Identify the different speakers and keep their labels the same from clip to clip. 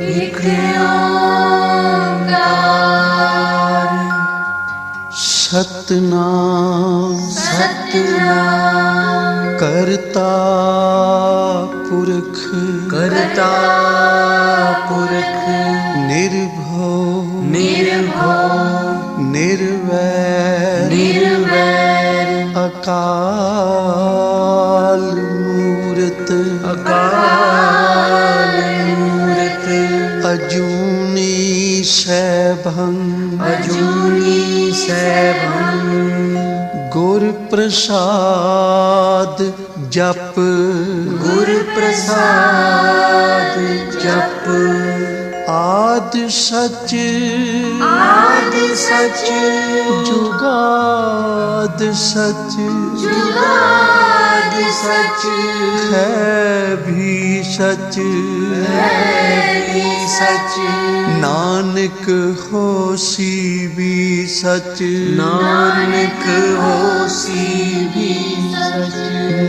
Speaker 1: एक ओंकार
Speaker 2: सतनाम
Speaker 1: सतनाम
Speaker 2: करता पुरख
Speaker 1: करता पुरख
Speaker 2: निर्भव
Speaker 1: निर्भव
Speaker 2: निर्वैर
Speaker 1: निर्वैर
Speaker 2: अकाल मूरत
Speaker 1: अकाल मूरत
Speaker 2: अजूनी सैभं
Speaker 1: अजूनी सैभं
Speaker 2: गुर प्रसाद जप
Speaker 1: गुर प्रसाद जप
Speaker 2: आद सच
Speaker 1: आद सच
Speaker 2: जुगाद सच
Speaker 1: जुगाद सच
Speaker 2: है भी सच
Speaker 1: है भी सच
Speaker 2: नानक होसी भी सच
Speaker 1: नानक होसी भी सच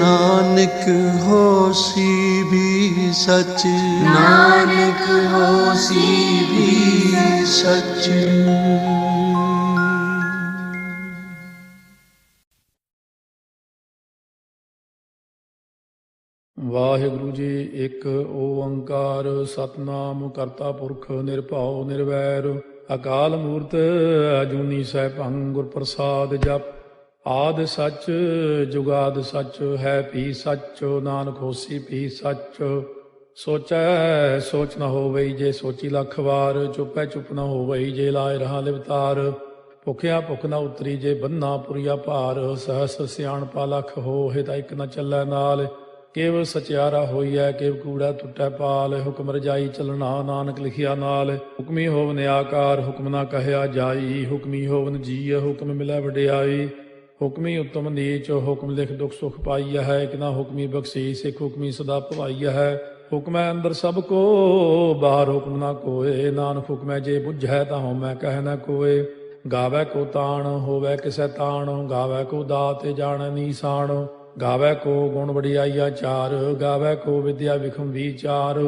Speaker 2: नानक होसी भी सच
Speaker 1: नानक होसी भी
Speaker 2: सच।
Speaker 3: ਵਾਹਿਗੁਰੂ ਜੀ ਇੱਕ ਓੰਕਾਰ ਸਤਨਾਮ ਕਰਤਾ ਪੁਰਖ ਨਿਰਭਉ ਨਿਰਵੈਰ ਅਕਾਲ ਮੂਰਤ ਅਜੂਨੀ ਸੈਭੰ ਗੁਰ ਪ੍ਰਸਾਦ ਜਪ ਆਦ ਸੱਚ ਜੁਗਾਦ ਸੱਚ ਹੈ ਭੀ ਸੱਚ ਨਾਨਕ ਹੋਸੀ ਭੀ ਸੱਚ ਸੋਚੈ ਸੋਚ ਨ ਹੋਵਈ ਜੇ ਸੋਚੀ ਲੱਖ ਵਾਰ ਚੁੱਪੈ ਚੁੱਪ ਨ ਹੋਵਈ ਜੇ ਲਾਇ ਰਹਾ ਲਿਵਤਾਰ ਭੁਖਿਆ ਭੁਖ ਨ ਉਤਰੀ ਜੇ ਬੰਨਾ ਪੁਰੀਆ ਭਾਰ ਸਹਸ ਸਿਆਣਪਾ ਲਖ ਹੋਏ ਤਾਂ ਇੱਕ ਨ ਚੱਲੈ ਨਾਲ ਕੇਵ ਸਚਿਆਰਾ ਹੋਈਐ ਕੇਵ ਕੂੜਾ ਟੁੱਟੈ ਪਾਲ ਹੁਕਮ ਰਜਾਈ ਚੱਲਣਾ ਨਾਨਕ ਲਿਖਿਆ ਨਾਲ ਹੁਕਮੀ ਹੋਵਨ ਆਕਾਰ ਹੁਕਮ ਨਾ ਕਹਿਆ ਜਾਈ ਹੁਕਮੀ ਹੋਵਨ ਜੀਅ ਹੁਕਮ ਮਿਲੈ ਵਡਿਆਈ ਹੁਕਮੀ ਉਤਮ ਨੀਚ ਹੁਕਮ ਲਿਖ ਦੁਖ ਸੁਖ ਪਾਈਆ ਹੈ ਇੱਕ ਨਾ ਹੁਕਮੀ ਬਖਸ਼ੀ ਸਿੱਖ ਹੁਕਮੀ ਸਦਾ ਭਵਾਈਆ ਹੈ ਹੁਕਮੈ ਅੰਦਰ ਸਭ ਕੋ ਬਾਹਰ ਹੁਕਮ ਨਾ ਕੋਏ ਨਾਨਕ ਹੁਕਮੈ ਜੇ ਬੁੱਝੈ ਤਾਂ ਹਉਮੈ ਕਹਿ ਨਾ ਕੋਏ ਗਾਵੈ ਕੋ ਤਾਣ ਹੋਵੈ ਕਿਸੈ ਤਾਣ ਗਾਵੈ ਕੋ ਦਾਤ ਜਾਣੈ ਨੀਸਾਨ ਗਾਵੈ ਕੋ ਗੁਣ ਵਡਿਆਈਆ ਚਾਰ ਗਾਵੈ ਕੋ ਵਿਦਿਆ ਵਿਖਮ ਵਿਚਾਰ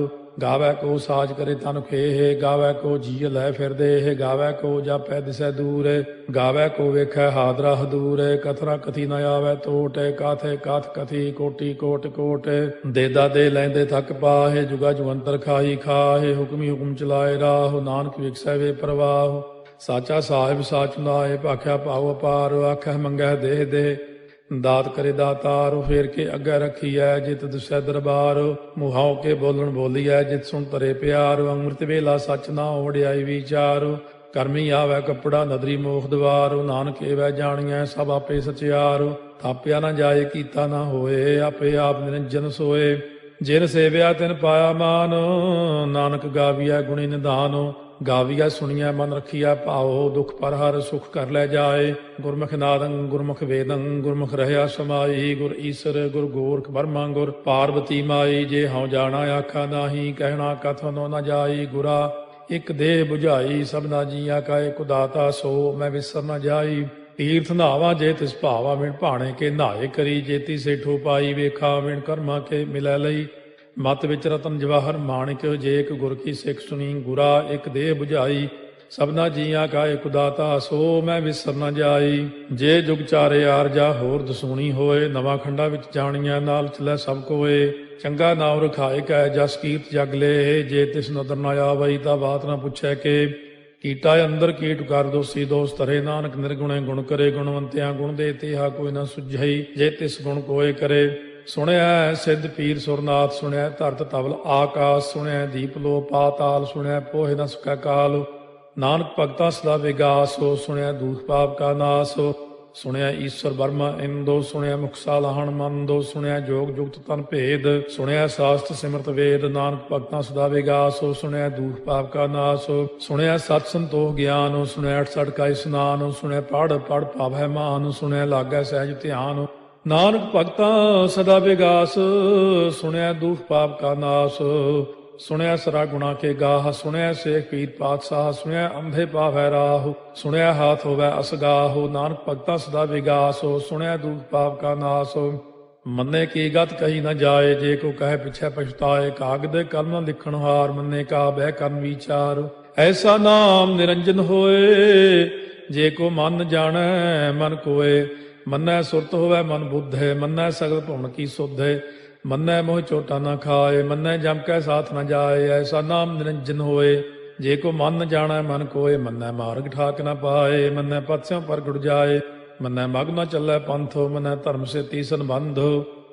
Speaker 3: ਗਾਵੈ ਕੋ ਸਾਜ ਕਰੇ ਤਨ ਖੇਹ ਗਾਵੈ ਕੋ ਜੀਅ ਲੈ ਫਿਰਦੇ ਗਾਵੈ ਕੋ ਜਾਪੈ ਦਿਸੈ ਦੂਰ ਗਾਵੈ ਕੋ ਵੇਖੈ ਹਾਦਰਾ ਹਦੂਰ ਕਥਨਾ ਕਥੀ ਨ ਆਵੈ ਟੋਟ ਕਾਥੇ ਕਾਥ ਕਥੀ ਕੋਟੀ ਕੋਟ ਕੋਟ ਦੇਦਾ ਦੇ ਲੈਂਦੇ ਥੱਕ ਪਾਹੇ ਜੁਗਾ ਜੁਗੰਤਰ ਖਾਈ ਖਾਹੇ ਹੁਕਮੀ ਹੁਕਮ ਚਲਾਏ ਰਾਹ ਨਾਨਕ ਵਿਖਸੈ ਵੇ ਪ੍ਰਵਾਹ ਸਾਚਾ ਸਾਹਿਬ ਸਾਚ ਨਾਏ ਭਾਖਿਆ ਭਾਉ ਅਪਾਰ ਆਖੈ ਮੰਗੈ ਦੇਹ ਦੇ ਦਾਤ ਕਰੇ ਦਾਤਾਰ ਫੇਰ ਕੇ ਅੱਗੇ ਰੱਖੀਐ ਜਿਤ ਦੁਸੈ ਦਰਬਾਰ ਮੁਹਾਉ ਕੇ ਬੋਲਣ ਬੋਲੀਐ ਜਿਤ ਸੁਣ ਤਰੇ ਪਿਆਰ ਅੰਮ੍ਰਿਤ ਵੇਲਾ ਸੱਚ ਨਾ ਵਡਿਆਈ ਵਿਚਾਰ ਕਰਮੀ ਆਵੈ ਕੱਪੜਾ ਨਦਰੀ ਮੋਖ ਦਵਾਰ ਨਾਨਕ ਏਵੈ ਜਾਣੀਐ ਸਭ ਆਪੇ ਸਚਿਆਰ ਥਾਪਿਆ ਨਾ ਜਾਏ ਕੀਤਾ ਨਾ ਹੋਏ ਆਪੇ ਆਪ ਨਿਰੰਜਨ ਸੋਏ ਜਿਨ ਸੇਵਿਆ ਤਿਨ ਪਾਇਆ ਮਾਨ ਨਾਨਕ ਗਾਵੀਐ ਗੁਣੀ ਨਿਧਾਨ ਗਾਵੀਆ ਸੁਣੀਐ ਮਨ ਰੱਖੀਐ ਭਾਉ ਦੁਖ ਪਰ ਹਰ ਸੁਖ ਕਰ ਲੈ ਜਾਏ ਗੁਰਮੁਖ ਨਾਦੰ ਗੁਰਮੁਖ ਵੇਦੰ ਗੁਰਮੁਖ ਰਹਿਆ ਸਮਾਈ ਗੁਰ ਈਸਰ ਗੁਰ ਗੋਰਖ ਬਰਮਾ ਗੁਰ ਪਾਰਵਤੀ ਮਾਈ ਜੇ ਹਉ ਜਾਣਾ ਆਖਾ ਨਾਹੀ ਕਹਿਣਾ ਕਥਨੋ ਨ ਜਾਈ ਗੁਰਾ ਇਕ ਦੇਹ 부ਝਾਈ ਸਭਨਾ ਜੀਆ ਕਾ ਇਕ ਦਾਤਾ ਸੋ ਮੈਂ ਵਿਸਰ ਨ ਜਾਈ ਤੀਰਥ ਨਾਵਾ ਜੇ ਤਿਸ ਭਾਵਾ ਵਿਣ ਭਾਣੇ ਕੇ ਨਹਾਏ ਕਰੀ ਜੇਤੀ ਸੇਠੋ ਪਾਈ ਵੇਖਾ ਵਿਣ ਕਰਮਾ ਕੇ ਮਿਲੈ ਲਈ ਮਤ ਵਿੱਚ ਰਤਨ ਜਵਾਹਰ ਮਾਣਿਕ ਜੇ ਇੱਕ ਗੁਰ ਕੀ ਸਿੱਖ ਸੁਣੀ ਗੁਰਾ ਇੱਕ ਦੇਹ 부ਝਾਈ ਸਭਨਾ ਜੀਆਂ ਕਾ ਇਕ ਦਾਤਾ ਸੋ ਮੈਂ ਵਿਸਰ ਨ ਜਾਈ ਜੇ ਜੁਗ ਚਾਰੇ ਆਰਜਾ ਹੋਰ ਦਸੂਣੀ ਹੋਏ ਨਵਾਂ ਖੰਡਾ ਵਿੱਚ ਜਾਣੀਆਂ ਨਾਲ ਚਲੈ ਸਭ ਕੋਏ ਚੰਗਾ ਨਾਮ ਰਖਾਏ ਕੈ ਜਸ ਕੀਰਤ ਜਗ ਲੈ ਜੇ ਤਿਸ ਨਦਰ ਨ ਆਵਈ ਤਾਂ ਬਾਤ ਨ ਪੁੱਛੈ ਕੇ ਕੀਟਾ ਅੰਦਰ ਕੀਟ ਕਰ ਦੋਸੀ ਦੋਸ ਧਰੇ ਨਾਨਕ ਨਿਰਗੁਣੇ ਗੁਣ ਕਰੇ ਗੁਣਵੰਤਿਆਂ ਗੁਣ ਦੇ ਤੇਹਾ ਕੋਈ ਨ ਸੁਝਈ ਜੇ ਤਿਸ ਗੁਣ ਕੋਏ ਕਰੇ ਸੁਣਿਆ ਸਿੱਧ ਪੀਰ ਸੁਰਨਾਥ ਸੁਣਿਆ ਧਰਤ ਤਵਲ ਆਕਾਸ਼ ਸੁਣਿਆ ਦੀਪ ਲੋ ਪਾਤਾਲ ਸੁਣਿਆ ਪੋਹਿ ਨ ਸਕੈ ਕਾਲ ਨਾਨਕ ਭਗਤਾਂ ਸਦਾ ਵਿਗਾਸ ਹੋ ਸੁਣਿਆ ਦੂਖ ਪਾਪ ਕਾ ਨਾਸ ਸੁਣਿਆ ਈਸ਼ਵਰ ਬਰਮਾ ਇੰਦੋ ਸੁਣਿਆ ਮੁਖ ਸਾਲਾਹਣ ਮੰਦੋ ਸੁਣਿਆ ਜੋਗ ਜੁਗਤ ਤਨ ਭੇਦ ਸੁਣਿਆ ਸਾਸਤ ਸਿਮਰਤ ਵੇਦ ਨਾਨਕ ਭਗਤਾਂ ਸਦਾ ਵਿਗਾਸ ਹੋ ਸੁਣਿਆ ਦੂਖ ਪਾਪ ਕਾ ਨਾਸ ਸੁਣਿਆ ਸਤ ਸੰਤੋਖ ਗਿਆਨ ਸੁਣਿਆ 68 ਕਾ ਇਸਨਾਨ ਸੁਣਿਆ ਪੜ ਪੜ ਭਾਵੈ ਮਾਨ ਸੁਣਿਆ ਲਾਗੈ ਸਹਿਜ ਧਿਆਨ ਨਾਨਕ ਭਗਤਾਂ ਸਦਾ ਵਿਗਾਸ ਸੁਣਿਆ ਦੁਖ ਪਾਪ ਕਾ ਨਾਸ ਸੁਣਿਆ ਸਰਾ ਗੁਣਾ ਕੇ ਗਾਹ ਸੁਣਿਆ ਸੇਖ ਪੀਰ ਪਾਤਸ਼ਾਹ ਸੁਣਿਆ ਅੰਧੇ ਪਾਵੈ ਰਾਹ ਸੁਣਿਆ ਹਾਥ ਹੋਵੈ ਅਸਗਾਹ ਨਾਨਕ ਭਗਤਾਂ ਸਦਾ ਵਿਗਾਸ ਸੁਣਿਆ ਦੁਖ ਪਾਪ ਕਾ ਨਾਸ ਮੰਨੇ ਕੀ ਗਤ ਕਹੀ ਨਾ ਜਾਏ, ਜੇ ਕੋ ਕਹੇ ਪਿਛੈ ਪਛਤਾਏ। ਕਾਗਦ ਕਲਮ ਨ ਲਿਖਣ ਹਾਰ, ਮੰਨੇ ਕਾ ਬਹਿ ਕਰਨ ਵਿਚਾਰ। ਐਸਾ ਨਾਮ ਨਿਰੰਜਨ ਹੋਏ, ਜੇ ਕੋ ਮਨ ਜਾਣੈ ਮਨ ਕੋਏ। ਮੰਨੈ ਸੁਰਤ ਹੋਵੈ ਮਨ ਬੁੱਧੇ, ਮੰਨੈ ਸਗਲ ਭਵਨ ਕੀ ਸੁਧੇ। ਮੰਨੈ ਮੋਹ ਚੋਟਾ ਨਾ ਖਾਏ, ਮੰਨੈ ਜਮ ਕੈ ਸਾਥ ਨ ਜਾਏ। ਐਸਾ ਨਾਮ ਨਿਰੰਜਨ ਹੋਏ, ਜੇ ਕੋ ਮਨ ਜਾਣੈ ਮਨ ਕੋਏ। ਮੰਨੈ ਮਾਰਗ ਠਾਕ ਨ ਪਾਏ, ਮੰਨੈ ਪਥ ਸਿਉ ਪ੍ਰਗਟ ਜਾਏ। ਮੰਨੈ ਮਗ ਨ ਚੱਲੈ ਪੰਥ, ਮੰਨੈ ਧਰਮ ਸੇ ਤੀਸਨ ਬੰਧ।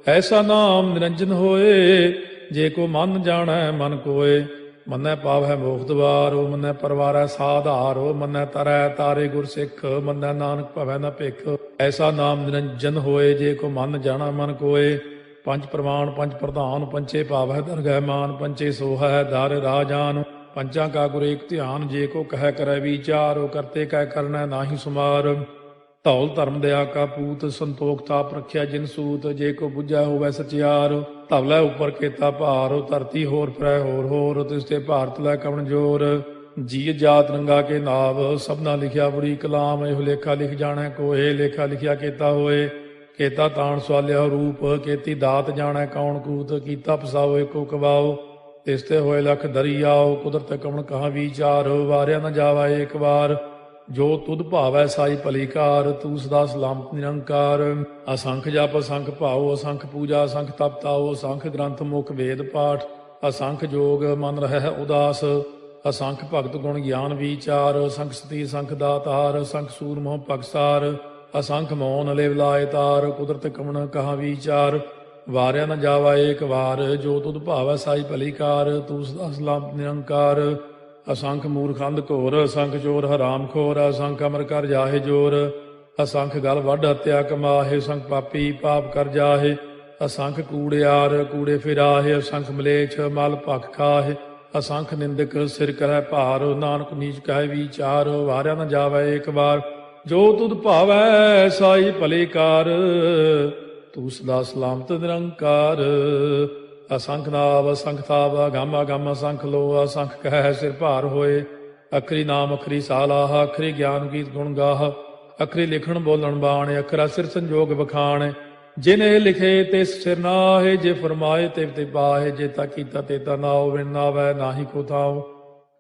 Speaker 3: ਐਸਾ ਨਾਮ ਨਿਰੰਜਨ ਹੋਏ, ਜੇ ਕੋ ਮਨ ਜਾਣੈ ਮਨ ਕੋਏ। ਮੰਨੈ ਪਾਵੈ ਮੋਖ ਦੁਆਰੋ, ਮੰਨੈ ਪਰਵਾਰੈ ਸਾਧਾਰੋ। ਮੰਨੈ ਤਰੈ ਤਾਰੇ ਗੁਰ ਸਿੱਖ, ਮੰਨੈ ਨਾਨਕ ਭਵੈ ਨ ਭਿਖ। ਐਸਾ ਨਾਮ ਨਿਰੰਜਨ ਹੋਏ, ਜੇ ਕੋ ਮਨ ਜਾਣੈ ਮਨ ਕੋਏ। ਪੰਜ ਪ੍ਰਮਾਣ ਪੰਜ ਪ੍ਰਧਾਨ, ਪੰਚੇ ਭਾਵੈ ਦਰਗਹਿ ਮਾਨ। ਪੰਚੇ ਸੋਹੈ ਦਰ ਰਾਜਾਨ, ਪੰਚਾਂ ਕਾ ਗੁਰ ਏਕ ਧਿਆਨ। ਜੇ ਕੋ ਕਹਿ ਕਰੈ ਵਿਚਾਰ, ਕਰਤੇ ਕਹਿ ਕਰਨੈ ਨਾਹੀ ਸੁਮਾਰ। ਧੌਲ ਧਰਮ ਦਇਆ ਕਾ ਪੂਤ, ਸੰਤੋਖ ਤਾਪ ਰੱਖਿਆ ਜਿਨ ਸੂਤ। ਜੇ ਕੋ ਬੁੱਝੈ ਹੋਵੈ ਸਚਿਆਰ, ਧਵਲੇ ਉੱਪਰ ਕੇਤਾ ਭਾਰ। ਧਰਤੀ ਹੋਰ ਫਿਰੈ ਹੋਰ ਹੋਰ, ਤਿਸ ਤੇ ਭਾਰਤ ਲੈ ਕਵਣ ਜੋਰ। ਜੀ ਜਾਤ ਰੰਗਾ ਕੇ ਨਾਵ, ਸਭਨਾ ਲਿਖਿਆ ਬੁਰੀ ਕਲਾਮ। ਇਹੋ ਲੇਖਾ ਲਿਖ ਜਾਣੈ ਕੋਏ, ਲੇਖਾ ਲਿਖਿਆ ਕੇਤਾ ਹੋਏ। ਕੇਤਾ ਤਾਣ ਸਵਾਲਿਆ ਰੂਪ, ਕੀਤੀ ਦਾਤ ਜਾਣੈ ਕੌਣ ਕੂਤ। ਕੀਤਾ ਪਸਾਓ ਏਕੋ ਕਵਾਓ, ਤਿਸ ਤੇ ਹੋਏ ਲਖ ਦਰਿਆਓ। ਕੁਦਰਤ ਕਵਣ ਕਹਾ ਵਿਚਾਰ, ਵਾਰਿਆ ਨ ਜਾਵਾ ਏਕ ਵਾਰ। ਜੋ ਤੁਧ ਭਾਵੈ ਸਾਈ ਭਲੀ ਕਾਰ, ਤੂੰ ਸਦਾ ਸਲਾਮਤ ਨਿਰੰਕਾਰ। ਅਸੰਖ ਜਪ ਅਸੰਖ ਭਾਉ, ਅਸੰਖ ਪੂਜਾ ਅਸੰਖ ਤਪ ਤਾਉ। ਅਸੰਖ ਗ੍ਰੰਥ ਮੁਖ ਵੇਦ ਪਾਠ, ਅਸੰਖ ਜੋਗ ਮਨ ਰਹਿ ਉਦਾਸ। ਅਸੰਖ ਭਗਤ ਗੁਣ ਗਿਆਨ ਵਿਚਾਰ, ਅਸੰਖ ਸਤੀ ਅਸੰਖ ਦਾਤਾਰ। ਅਸੰਖ ਸੂਰ ਮੋਹ ਪਗਸਾਰ, ਅਸੰਖ ਮੌਨ ਲਿਵ ਲਾਇ ਤਾਰ। ਕੁਦਰਤ ਕਵਣ ਕਹਾ ਵਿਚਾਰ, ਵਾਰਿਆ ਨ ਜਾਵਾ ਏਕ ਵਾਰ। ਜੋ ਤੁਧ ਭਾਵੈ ਸਾਈ ਭਲੀ ਕਾਰ, ਤੂੰ ਸਦਾ ਸਲਾਮਤ ਨਿਰੰਕਾਰ। ਅਸੰਖ ਮੂਰਖ ਅੰਧ ਘੋਰ, ਅਸੰਖ ਚੋਰ ਹਰਾਮ ਖੋਰ। ਅਸੰਖ ਅਮਰ ਕਰ ਜਾਹੇ ਜੋਰ, ਅਸੰਖ ਗਲ ਵੱਢ ਹੱਤਿਆ ਕਮਾਹੇ। ਅਸੰਖ ਪਾਪੀ ਪਾਪ ਕਰ ਜਾਹੇ, ਅਸੰਖ ਕੂੜਿਆਰ ਕੂੜੇ ਫਿਰਾਹੇ। ਅਸੰਖ ਮਲੇਛ ਮਲ ਭਖ ਖਾਹੇ, ਅਸੰਖ ਨਿੰਦਕ ਸਿਰ ਕਰੈ ਭਾਰ। ਨਾਨਕ ਨੀਚ ਕਹਿ ਵਿਚਾਰ, ਵਾਰਿਆ ਨ ਜਾਵੈ ਏਕ ਵਾਰ। ਜੋ ਤੁਧ ਭਾਵੈ ਸਾਈ ਭਲੀ ਕਾਰ, ਤੂੰ ਸਦਾ ਸਲਾਮਤ ਨਿਰੰਕਾਰ। ਅਸੰਖ ਨਾਵ ਅਸੰਖ ਤਾਵ, ਅਗੰਮ ਅਗੰਮ ਅਸੰਖ ਲੋ। ਅਸੰਖ ਕਹਿ ਸਿਰ ਭਾਰ ਹੋਏ, ਅਖਰੀ ਨਾਮ ਅਖਰੀ ਸਾਲਾਹ। ਅਖਰੀ ਗਿਆਨ ਗੀਤ ਗੁਣ ਗਾਹ, ਅਖਰੀ ਲਿਖਣ ਬੋਲਣ ਬਾਣ। ਅਖਰਾ ਸਿਰ ਸੰਜੋਗ ਬਖਾਣ, ਜਿਨੇ ਲਿਖੇ ਤਿਸ ਸਿਰ ਨਾਹੇ। ਜੇ ਫਰਮਾਏ ਤਿਵ ਤੇ ਪਾਹੇ, ਜੇ ਤਾ ਕੀਤਾ ਤੇ ਤਾ ਨਾਉ। ਵਿਣ ਨਾਵੈ ਨਾਹੀ ਕੋ ਥਾਉ,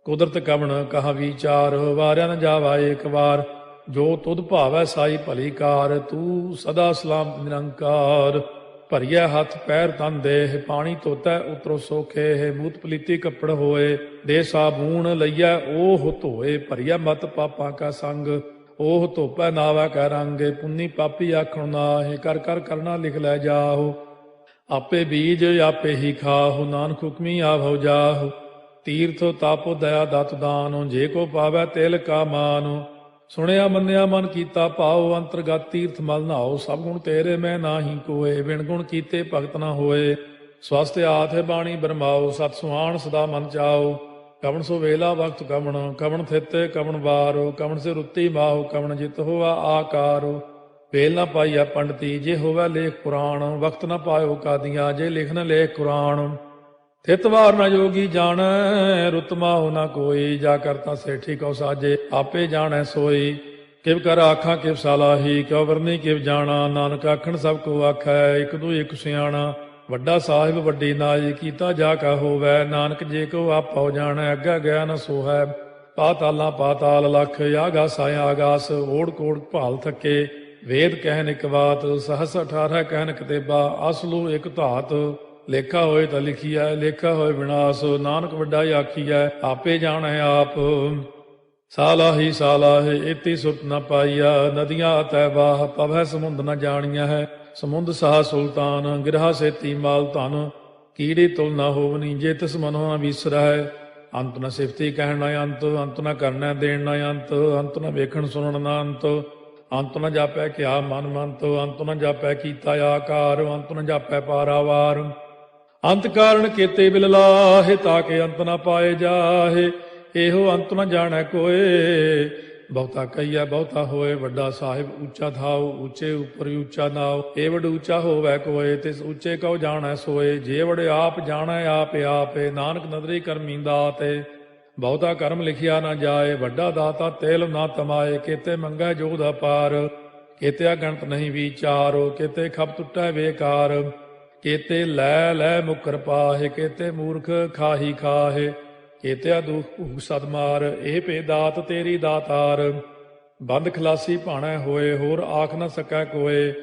Speaker 3: ਕੁਦਰਤ ਕਵਣ ਕਹਾ ਵਿਚਾਰ। ਵਾਰਿਆ ਨ ਜਾਵਾ ਏਕ ਵਾਰ, ਜੋ ਤੁਧ ਭਾਵੈ ਸਾਈ ਭਲੀ ਕਾਰ। ਤੂੰ ਸਦਾ ਸਲਾਮਤ ਨਿਰੰਕਾਰ। ਭਰੀਐ ਹੱਥ ਪੈਰ ਤਨ ਦੇਹ, ਪਾਣੀ ਧੋਤੈ ਉਤਰੋ ਸੋਖੇ। ਮੂਤ ਪਲੀਤੀ ਕੱਪੜ ਹੋਏ, ਦੇ ਸਾਬੂਣ ਲਈਐ ਓਹ ਧੋਏ। ਭਰੀਐ ਮਤ ਪਾਪਾਂ ਕਾ ਸੰਗ, ਓਹ ਧੋਪੈ ਨਾਵੈ ਕੈ ਰੰਗ। ਪੁੰਨੀ ਪਾਪੀ ਆਖਣ ਨਾਹਿ, ਕਰ ਕਰ ਕਰਨਾ ਲਿਖ ਲੈ ਜਾਹੋ। ਆਪੇ ਬੀਜ ਆਪੇ ਹੀ ਖਾਹੋ, ਨਾਨਕ ਹੁਕਮੀ ਆਭਉ ਜਾਹੋ। ਤੀਰਥ ਤਾਪੋ ਦਇਆ ਦਤ ਦਾਨੋ, ਜੇ ਕੋ ਪਾਵੈ ਤਿਲ ਕਾ ਮਾਨੋ। ਸੁਣਿਆ ਮੰਨਿਆ ਮਨ ਕੀਤਾ ਭਾਉ, ਅੰਤਰਗਤ ਤੀਰਥ ਮਲ ਨਹਾਉ। ਸਭ ਗੁਣ ਤੇਰੇ ਮੈਂ ਨਾਹੀ ਕੋਏ, ਬਿਨ ਗੁਣ ਕੀਤੇ ਭਗਤ ਨਾ ਹੋਏ। ਸਵਸਤ ਆਥ ਬਾਣੀ ਬਰਮਾਓ, ਸਤ ਸੁਹਾਣ ਸਦਾ ਮਨ ਚਾਓ। ਕਵਣ ਸੋ ਵੇਲਾ ਵਕਤ ਕਵਣ, ਕਵਣ ਥਿਤੇ ਕਵਣ ਵਾਰੋ। ਕਵਣ ਸੇ ਰੁੱਤੀ ਮਾਹੋ, ਕਵਣ ਜਿਤ ਹੋਆ ਆਕਾਰੋ। ਵੇਲ ਨਾ ਪਾਈਆ ਪੰਡਤੀ, ਜੇ ਹੋਵੈ ਲੇਖ ਪੁਰਾਣ। ਵਕਤ ਨਾ ਪਾਇਓ ਕਾਦੀਆਂ, ਜੇ ਲਿਖਨ ਲੇਖ ਕੁਰਾਨ। ਥਿਤ ਵਾਰ ਨਾ ਜੋਗੀ ਜਾਣੈ, ਰੁੱਤ ਮਾਹੁ ਨਾ ਕੋਈ। ਜਾ ਕਰਤਾ ਸੇਠੀ ਕਉ ਸਾਜੇ, ਆਪੇ ਜਾਣੈ ਸੋਈ। ਕਿਵ ਕਰ ਆਖਾਂ ਕਿਵ ਸਾਲਾਹੀ, ਕਿਉ ਵਰਨੀ ਕਿਵ ਜਾਣਾ। ਨਾਨਕ ਆਖਣ ਸਭ ਕੋ ਆਖੈ, ਇਕ ਦੂ ਇਕ ਸਿਆਣਾ। ਵੱਡਾ ਸਾਹਿਬ ਵੱਡੀ ਨਾਈ, ਕੀਤਾ ਜਾ ਕਾ ਹੋਵੈ। ਨਾਨਕ ਜੇ ਕੋ ਆਪਉ ਜਾਣੈ, ਅੱਗਾ ਗਿਆ ਨ ਸੋਹੈ। ਪਾਤਾਲਾਂ ਪਾਤਾਲ ਲਖ, ਆਗਾਸ ਆਗਾਸ। ਓੜ ਕੋੜ ਭਾਲ ਥੱਕੇ, ਵੇਦ ਕਹਿਨ ਇਕ ਬਾਤ। ਸਹਸ 18 ਕਹਿਨ ਕਤੇਬਾ, ਅਸਲੂ ਇਕ ਧਾਤ। ਲੇਖਾ ਹੋਏ ਤਾਂ ਲਿਖੀਐ, ਲੇਖਾ ਹੋਏ ਵਿਨਾਸ਼। ਨਾਨਕ ਵੱਡਾ ਆਖੀਐ, ਆਪੇ ਜਾਣੈ ਆਪ। ਸਾਲਾਹੀ ਸਾਲਾਹੇ, ਇਤੀ ਸੁਰਤ ਨ ਪਾਈਆ। ਨਦੀਆਂ ਅਤੈ ਬਾਹ, ਪਵੈ ਸਮੁੰਦ ਨ ਜਾਣੀਆ ਹੈ। ਸਮੁੰਦ ਸਾਹ ਸੁਲਤਾਨ, ਗਿਰਹਾ ਸੇਤੀ ਮਾਲ ਧਨ। ਕੀੜੀ ਤੁਲ ਨ ਹੋਵਨੀ, ਜੇ ਤਿਸ ਮਨੋ ਨ ਵਿਸਰੈ। ਅੰਤ ਨ ਸਿਫਤੀ ਕਹਿਣ ਨ ਅੰਤ, ਅੰਤ ਨ ਕਰਨੈ ਦੇਣ ਨ ਅੰਤ। ਅੰਤ ਨ ਵੇਖਣ ਸੁਣਨ ਨ ਅੰਤ, ਅੰਤ ਨ ਜਾਪੈ ਕਿਆ ਮਨ ਮੰਤ। ਅੰਤ ਨ ਜਾਪੈ ਕੀਤਾ ਆਕਾਰ, ਅੰਤ ਨ ਜਾਪੈ ਪਾਰਾਵਾਰ। ਅੰਤ ਕਾਰਨ ਕੀਤੇ ਬਿਲ ਲਾਹੇ, ਤਾਕੇ ਅੰਤ ਨ ਪਾਏ ਜਾਹੇ। ਇਹੋ ਅੰਤ ਨ ਜਾਣੈ ਕੋਏ, ਬਹੁਤਾ ਕਹੀਐ ਬਹੁਤਾ ਹੋਏ। ਵੱਡਾ ਸਾਹਿਬ ਉੱਚਾ ਥਾਉ, ਉੱਚੇ ਉੱਪਰ ਉੱਚਾ ਨਾਉ। ਏ ਵਡ ਉੱਚਾ ਹੋਵੈ ਕੋਏ, ਤਿਸ ਉੱਚੇ ਕਉ ਜਾਣੈ ਸੋਏ। ਜੇ ਵਡ ਆਪ ਜਾਣੈ ਆਪੇ ਆਪੇ, ਨਾਨਕ ਨਦਰੀ ਕਰਮੀ ਦਾਤੇ। ਬਹੁਤਾ ਕਰਮ ਲਿਖਿਆ ਨਾ ਜਾਏ, ਵੱਡਾ ਦਾਤਾ ਤੇਲ ਨਾ ਤਮਾਏ। ਕੀਤੇ ਮੰਗੈ ਜੋਧ ਅਪਾਰ, ਕੇਤੇ ਅਗਣਤ ਨਹੀਂ ਵਿਚਾਰੋ, ਕੇਤੇ ਖਪ ਟੁੱਟੈ ਬੇਕਾਰ, ਕੇਤੇ ਲੈ ਲੈ ਮੁਕਰ ਪਾਹੇ, ਕੇਤੇ ਮੂਰਖ ਖਾਹੀ ਖਾਹੇ, ਕੇਤੇ ਦੁਖ ਭੂਖ ਸਦ ਮਾਰ, ਇਹ ਭੇ ਦਾਤ ਤੇਰੀ ਦਾਤਾਰ। ਬੰਦ ਖਲਾਸੀ ਭਾਣੈ ਹੋਏ, ਹੋਰ ਆਖ ਨ ਸਕੈ ਕੋਏ,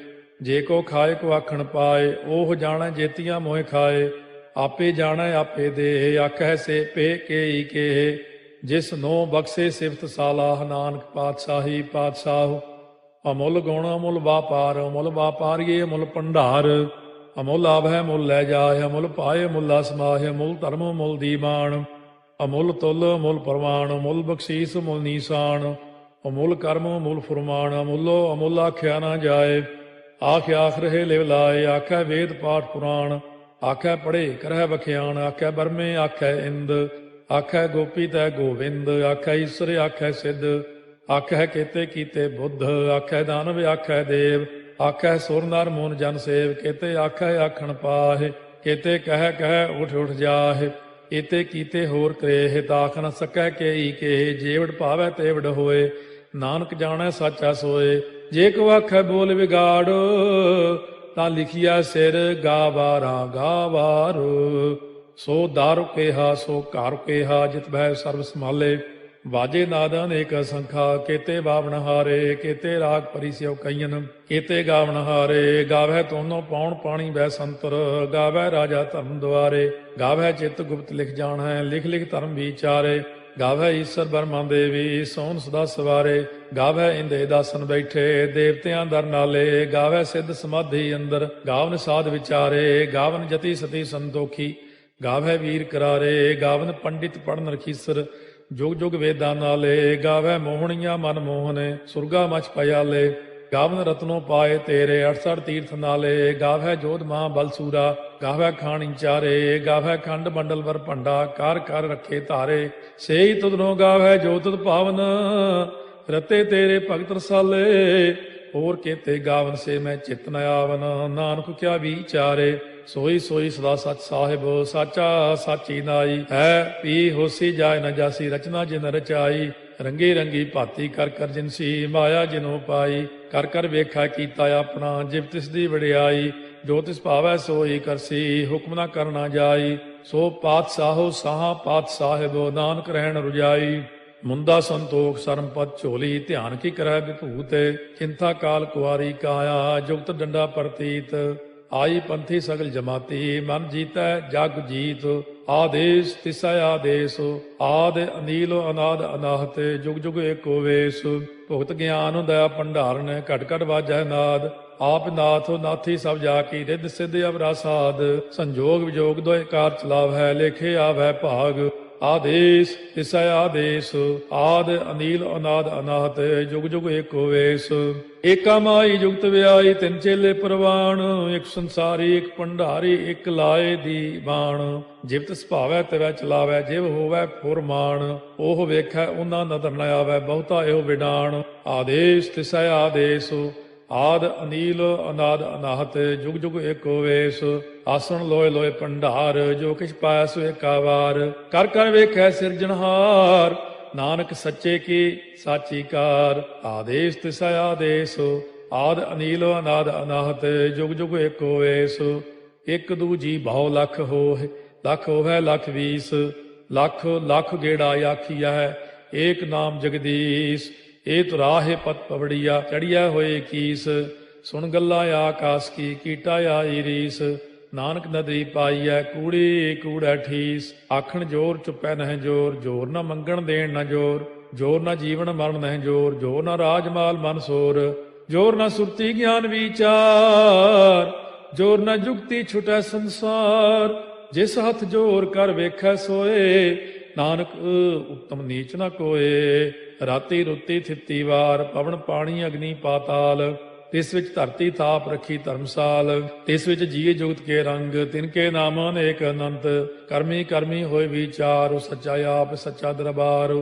Speaker 3: ਜੇ ਕੋ ਖਾਏ ਕੋ ਆਖਣ ਪਾਏ, ਉਹ ਜਾਣੈ ਜੇਤੀਆਂ ਮੋਹਿ ਖਾਏ, ਆਪੇ ਜਾਣੈ ਆਪੇ ਦੇ, ਆਖੈ ਸੇ ਪੇ ਕੇਈ ਕੇ, ਜਿਸ ਨੋ ਬਖਸ਼ੇ ਸਿਫਤ ਸਾਲਾਹ, ਨਾਨਕ ਪਾਤਸ਼ਾਹੀ ਪਾਤਸ਼ਾਹ। ਅਮੁੱਲ ਗੁਣ ਅਮੁੱਲ ਵਾਪਾਰ, ਅਮੁੱਲ ਵਾਪਾਰੀਏ ਅਮੁੱਲ ਭੰਡਾਰ, ਅਮੁੱਲ ਆਭੈ ਮੁੱਲ ਲੈ ਜਾਏ, ਅਮੁੱਲ ਪਾਏ ਮੁੱਲਾ ਸਮਾਹਿ, ਅਮੁੱਲ ਧਰਮ ਮੁੱਲ ਦੀਵਾਨ, ਅਮੁੱਲ ਤੁਲ ਅਮੁੱਲ ਪ੍ਰਮਾਣ, ਅਮੁੱਲ ਬਖਸ਼ੀਸ ਮੁੱਲ ਨੀਸਾਨ, ਅਮੁੱਲ ਕਰਮ ਅਮੁੱਲ ਫੁਰਮਾਨ, ਅਮੁੱਲੋ ਅਮੁੱਲ ਆਖਿਆ ਨਾ ਜਾਏ, ਆਖ ਆਖ ਰਹੇ ਲਿਵ ਲਾਏ, ਆਖੈ ਵੇਦ ਪਾਠ ਪੁਰਾਣ, ਆਖੈ ਪੜ੍ਹੇ ਕਰਹਿ ਬਖਿਆਣ, ਆਖੈ ਬਰਮੇ ਆਖੈ ਇੰਦ, ਆਖੈ ਗੋਪੀ ਤੈ ਗੋਵਿੰਦ, ਆਖੈ ਈਸਰ ਆਖੈ ਸਿੱਧ, ਆਖੈ ਕੇਤੇ ਕੀਤੇ ਬੁੱਧ, ਆਖੈ ਦਾਨਵ ਆਖੈ ਦੇਵ, ਆਖੈ ਸੁਰ ਨਰ ਮੂਨ ਜਨ ਸੇਵ, ਕੇਤੇ ਆਖੈ ਆਖਣ ਪਾਹੇ, ਕੇਤੇ ਕਹਿ ਕਹਿ ਉਠ ਉਠ ਜਾਹੇ, ਏਤੇ ਕੀਤੇ ਹੋਰ ਕਰੇਹ, ਤਾਖ ਨ ਸਕੈ ਕੇਈ ਕੇ, ਜੇਵੜ ਭਾਵੈ ਤੇਵੜ ਹੋਏ, ਨਾਨਕ ਜਾਣੈ ਸਾਚਾ ਸੋਏ। ਜੇ ਕੋ ਆਖੈ ਬੋਲ ਵਿਗਾੜ, ਤਾਂ ਲਿਖਿਆ ਸਿਰ ਗਾਵਾਰਾ ਗਾਵਾਰ, ਸੋ ਦਾਰੂ ਕੇਹਾ ਸੋ ਘਰ ਕੇਹਾ, ਜਿਤ ਬਹਿ ਸਰਬ ਸੰਭਾਲੇ, ਵਾਜੇ ਨਾਦ ਅਨੇਕ ਸੰਖਾ, ਕੇਤੇ ਬਾਵਣ ਹਾਰੇ, ਕੇਤੇ ਰਾਗ ਪਰਿਸਿਓ ਕਈਨ, ਕੇਤੇ ਗਾਵਣ ਹਾਰੇ, ਗਾਵੈ ਤੋਨੋ ਪਾਉਣ ਪਾਣੀ ਬੈ ਸੰਤਰ, ਗਾਵੈ ਰਾਜਾ ਧਰਮ ਦੁਆਰੇ, ਗਾਵੈ ਚਿਤ ਗੁਪਤ ਲਿਖ ਜਾਣੈ, ਲਿਖ ਲਿਖ ਧਰਮ ਵਿਚਾਰੇ, ਗਾਵੈ ਈਸਰ ਬਰਮਾ ਦੇਵੀ, ਸੋਨ ਸਦਾ ਸਵਾਰੇ, ਗਾਵੈ ਇੰਦੇ ਦਾਸਨ ਬੈਠੇ, ਦੇਵਤਿਆਂ ਦਰ ਨਾਲੇ, ਗਾਵੈ ਸਿੱਧ ਸਮਾਧੀ ਅੰਦਰ, ਗਾਵਨ ਸਾਧ ਵਿਚਾਰੇ, ਗਾਵਨ ਜਤੀ ਸਤੀ ਸੰਤੋਖੀ, ਗਾਵੈ ਵੀਰ ਕਰਾਰੇ, ਗਾਵਨ ਪੰਡਿਤ ਪੜਨ ਰਖੀਸਰ, ਜੁਗ ਜੁਗ ਵੇਦਾਂ ਨਾਲੇ, ਗਾਵੈ ਮੋਹਣੀਆਂ ਮਨ ਮੋਹਨੇ, ਸੁਰਗਾ ਮਚ ਪਿਆਲੇ, ਗਾਵਨ ਰਤਨੋ ਪਾਏ ਤੇਰੇ, 68 ਤੀਰਥ ਨਾਲੇ, ਗਾਵੈ ਜੋਧ ਮਾਂ ਬਲਸੂਰਾ, ਗਾਵੈ ਖਾਣੀ ਚਾਰੇ, ਗਾਵੈ ਖੰਡ ਮੰਡਲ ਵਰ ਭੰਡਾ, ਕਰ ਕਰ ਰੱਖੇ ਧਾਰੇ, ਸੇਈ ਤੁਧਨੋ ਗਾਵੈ ਜੋ ਤੁਧ ਭਾਵਨ, ਰਤੇ ਤੇਰੇ ਭਗਤ ਰਸਾਲੇ, ਹੋਰ ਕੇਤੇ ਗਾਵਨ ਸੇ ਮੈਂ ਚਿਤ ਨ ਆਵਨ, ਨਾਨਕ ਕਿਆ ਵਿਚਾਰੇ, ਸੋਈ ਸੋਈ ਸਦਾ ਸਚ ਸਾਹਿਬ, ਸਾਚਾ ਸਾਚੀ ਨਾਈ, ਹੈ ਪੀ ਹੋਸੀ ਜਾਏ ਨ ਜਾਸੀ, ਰਚਨਾ ਜਿਨ ਰਚਾਈ, ਰੰਗੀ ਰੰਗੀ ਭਾਤੀ ਕਰ ਕਰ ਜਿਨਸੀ, ਮਾਇਆ ਜਿਨੋ ਪਾਈ, ਕਰ ਕਰ ਵੇਖਾ ਕੀਤਾ ਆਪਣਾ, ਜਿਵ ਤਿਸ ਦੀ ਵਡਿਆਈ, ਜੋ ਤਿਸ ਭਾਵੈ ਸੋਈ ਕਰਸੀ, ਹੁਕਮ ਨਾ ਕਰਨਾ ਜਾਈ, ਸੋ ਪਾਤਸ਼ਾਹੋ ਸਾਹਾ ਪਾਤਸ਼ਾਹਿਬ, ਨਾਨਕ ਰਹਿਣ ਰੁਜਾਈ, ਮੁੰਦਾ ਸੰਤੋਖ ਸਰਮ ਪਦ ਝੋਲੀ, ਧਿਆਨ ਕੀ ਕਰੈ ਵਿਭੂਤ, ਚਿੰਤਾ ਕਾਲ ਕੁਆਰੀ ਕਾਇਆ, ਜੁਗਤ ਡੰਡਾ ਪ੍ਰਤੀਤ, ਆਈ ਪੰਥੀ ਸਗਲ ਜਮਾਤੀ, ਮਨ ਜੀਤੈ ਜਗ ਜੀਤ, ਆਦੇਸ ਤਿਸੈ ਆਦੇਸ, ਆਦ ਅਨੀਲ ਅਨਾਦ ਅਨਾਹਤ, ਜੁਗ ਜੁਗ ਏਕੋ ਵੇਸ, ਭੁਗਤ ਗਿਆਨ ਦਇਆ ਭੰਡਾਰਨ, ਘਟ ਘਟ ਵਾਜੈ ਨਾਦ, ਆਪ ਨਾਥ ਨਾਥੀ ਸਭ ਜਾ ਕੀ, ਰਿੱਧ ਸਿੱਧ ਅਵਰਾ ਸਾਧ, ਸੰਜੋਗ ਵਿਜੋਗ ਦੋਇ ਕਾਰ ਚਲਾਵੈ, ਲੇਖੇ ਆਵੈ ਭਾਗ, ਆਦੇਸ ਤਿਸੈ ਆਦੇਸ, ਆਦ ਅਨੀਲ ਅਨਾਦ ਅਨਾਹਤ, ਜੁਗ ਜੁਗ ਏਕੋ ਵੇਸ, ਏਕਾ ਮਾਈ ਜੁਗਤ ਵਿਆਈ, ਤਿੰਨ ਚੇਲੇ ਪ੍ਰਵਾਣ, ਇੱਕ ਸੰਸਾਰੀ ਇੱਕ ਭੰਡਾਰੀ, ਇੱਕ ਲਾਏ ਦੀ ਬਾਣ, ਜਿਵ ਤਿਸ ਭਾਵੈ ਤਿਵੈ ਚਲਾਵੈ, ਜਿਵ ਹੋਵੈ ਫੁਰਮਾਨ, ਉਹ ਵੇਖੈ ਉਹਨਾਂ ਨਦਰ ਨ ਆਵੈ, ਬਹੁਤਾ ਇਹੋ ਵਿਡਾਣ, ਆਦੇਸ ਤਿਸੈ ਆਦੇਸ, ਆਦ ਅਨੀਲ ਅਨਾਦ ਅਨਾਹਤ, ਜੁਗ ਜੁਗ ਏਕੋ ਵੇਸ, ਆਸਣ ਲੋਏ ਲੋਏ ਭੰਡਾਰ, ਜੋ ਕਿਛ ਪਾਇਆ ਸੋ ਏਕਾ ਵਾਰ, ਕਰ ਕਰ ਵੇਖੈ ਸਿਰਜਣਹਾਰ, ਨਾਨਕ ਸੱਚੇ ਕੀ ਸਾਚੀ ਕਾਰ, ਆਦੇਸ ਤਿਸੈ ਆਦੇਸ, ਆਦ ਅਨੀਲ ਅਨਾਦ ਅਨਾਹਤ, ਜੁਗ ਜੁਗ ਏਕੋ ਵੇਸ, ਇੱਕ ਦੂਜੀ ਬਹੁ ਲਖ ਹੋਏ, ਲਖ ਹੋਵੈ ਲਖ ਵੀਸ, ਲਖ ਲਖ ਗੇੜਾ ਆਖੀਐ, ਏਕ ਨਾਮ ਜਗਦੀਸ਼, ਇਹ ਤੁਰਾਹੇ ਪਤ ਪਵੜੀਆ, ਚੜੀਆ ਹੋਏ ਕੀਸ, ਸੁਣ ਗੱਲਾਂ ਆਕਾਸ ਕੀ, ਕੀਟਾ ਆਈ ਰੀਸ, ਨਾਨਕ ਨਦਰੀ ਪਾਈਐ, ਕੂੜੀ ਕੂੜੈ ਠੀਸ, ਆਖਣ ਜੋਰ ਚੁੱਪੈ ਨਹਿ ਜੋਰ, ਜੋਰ ਨਾ ਮੰਗਣ ਦੇਣ ਨਾ ਜੋਰ, ਜੋਰ ਨਾ ਜੀਵਨ ਮਰਨ ਨਹਿ ਜੋਰ, ਜੋਰ ਨਾ ਰਾਜ ਮਾਲ ਮਨ ਸੋਰ, ਜੋਰ ਨਾ ਸੁਰਤੀ ਗਿਆਨ ਵਿਚਾਰ, ਜੋਰ ਨਾ ਜੁਗਤੀ ਛੁਟੈ ਸੰਸਾਰ, ਜਿਸ ਹੱਥ ਜੋਰ ਕਰ ਵੇਖੈ ਸੋਏ, ਨਾਨਕ ਉੱਤਮ ਨੀਚ ਨਾ ਕੋਏ, ਰਾਤੀ ਰੁੱਤੀ ਥਿੱਤੀ ਵਾਰ, ਪਵਨ ਪਾਣੀ ਅਗਨੀ ਪਾਤਾਲ, ਤਿਸ ਵਿੱਚ ਧਰਤੀ ਥਾਪ ਰੱਖੀ ਧਰਮਸਾਲ, ਤਿਸ ਵਿੱਚ ਜੀਏ ਜੁਗਤ ਕੇ ਰੰਗ, ਤਿਨਕੇ ਨਾਮ ਅਨੇਕ ਅਨੰਤ, ਕਰਮੀ ਕਰਮੀ ਹੋਏ ਵਿਚਾਰ, ਉਹ ਸੱਚਾ ਆਪ ਸੱਚਾ ਦਰਬਾਰ,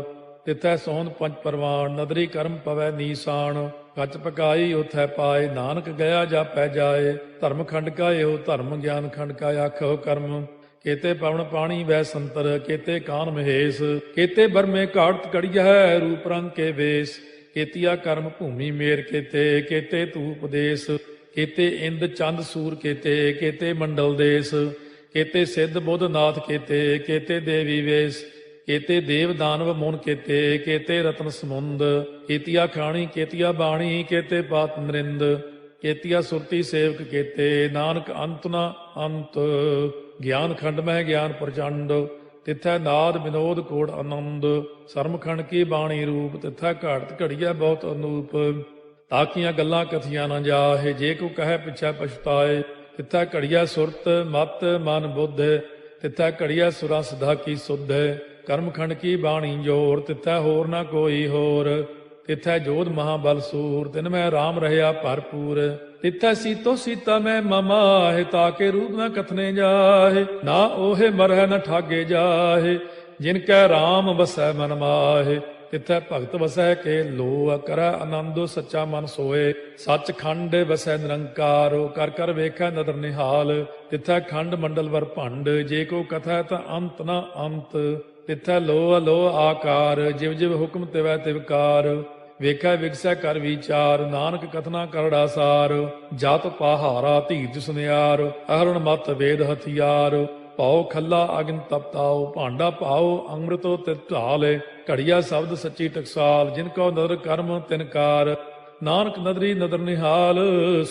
Speaker 3: ਤਿਥੈ ਸੋਹਣ ਪੰਜ ਪਰਵਾਨ, ਨਦਰੀ ਕਰਮ ਪਵੈ ਨੀਸਾਨ, ਕੱਚ ਪਕਾਈ ਉਥੈ ਪਾਏ, ਨਾਨਕ ਗਿਆ ਜਾਪੈ ਜਾਏ, ਧਰਮ ਖੰਡ ਕਾ ਇਹੋ ਧਰਮ, ਗਿਆਨ ਖੰਡ ਕਾ ਆਖੋ ਕਰਮ, ਕੇਤੇ ਪਵਨ ਪਾਣੀ ਵੈ ਸੰਤਰ, ਕੇਤੇ ਕਾਨ ਮਹੇਸ਼, ਕੇਤੇ ਬਰਮੇ ਘਾਟ ਕੜੀਐ, ਰੂਪ ਰੰਗ ਕੇ ਵੇਸ, केतिया कर्म भूमि मेर केते केते धूप देश केते इंद चंद सूर केते केते मंडल देश केते सिद्ध बुद्ध नाथ केते केते देवी वेश केते देव दानव मुन केते केते रत्न समुंद केतिया खाणी केतिया बाणी केते पात नरिंद केतिया सुरती सेवक केते नानक अंत न अंत ज्ञान खंड में ज्ञान प्रचंड तिथै नाद विनोद कोड़ आनंद सरमखंड की बाणी रूप तिथै घाड़त घड़िया बहुत अनूप ताकियां गल्लां कथियां न जाहे जे को कहे पिछै पछताए तिथै घड़िया सुरत मत मन बुद्ध तिथै घड़िया सुरा सिधा की सुध कर्मखंड की बाणी जोर तिथै होर न कोई होर तिथै जोध महाबल सूर तिन में राम रहया भरपूर तिथै सीतो सीता में ममाहे ताके रूप न कथने जाहे ना ओहे मरह न ठागे जाहे जिनकै राम बसै मन माहे तिथै भगत वसै के लो करੈ आनंद सच्चा मन सोए सच खंड वसै निरंकार कर कर वेखै नदर निहाल तिथै खंड मंडल वर भंड जे को कथै ता अंत न अंत तिथै लो अलो आकार जिव जिव हुक्म तिवै तिवकार ਵੇਖੈ ਵਿਗਸੈ ਕਰ ਵਿਚਾਰ ਨਾਨਕ ਕਥਨਾ ਕਰੜਾ ਸਾਰ ਜਤ ਪਹਾਰਾ ਧੀਰਜ ਸੁਨਿਆਰ ਅਹਰਣ ਮਤ ਵੇਦ ਹਥਿਆਰ ਭਾਉ ਖੱਲਾ ਅਗਨ ਤਪਤਾਉ ਭਾਂਡਾ ਭਾਉ ਅੰਮ੍ਰਿਤੋ ਤਿਤ ਢਾਲੇ ਘੜੀਆ ਸ਼ਬਦ ਸੱਚੀ ਟਕਸਾਲ ਜਿਨ ਕੋ ਨਦਰ ਕਰਮ ਤਿਨਕਾਰ ਨਾਨਕ ਨਦਰੀ ਨਦਰ ਨਿਹਾਲ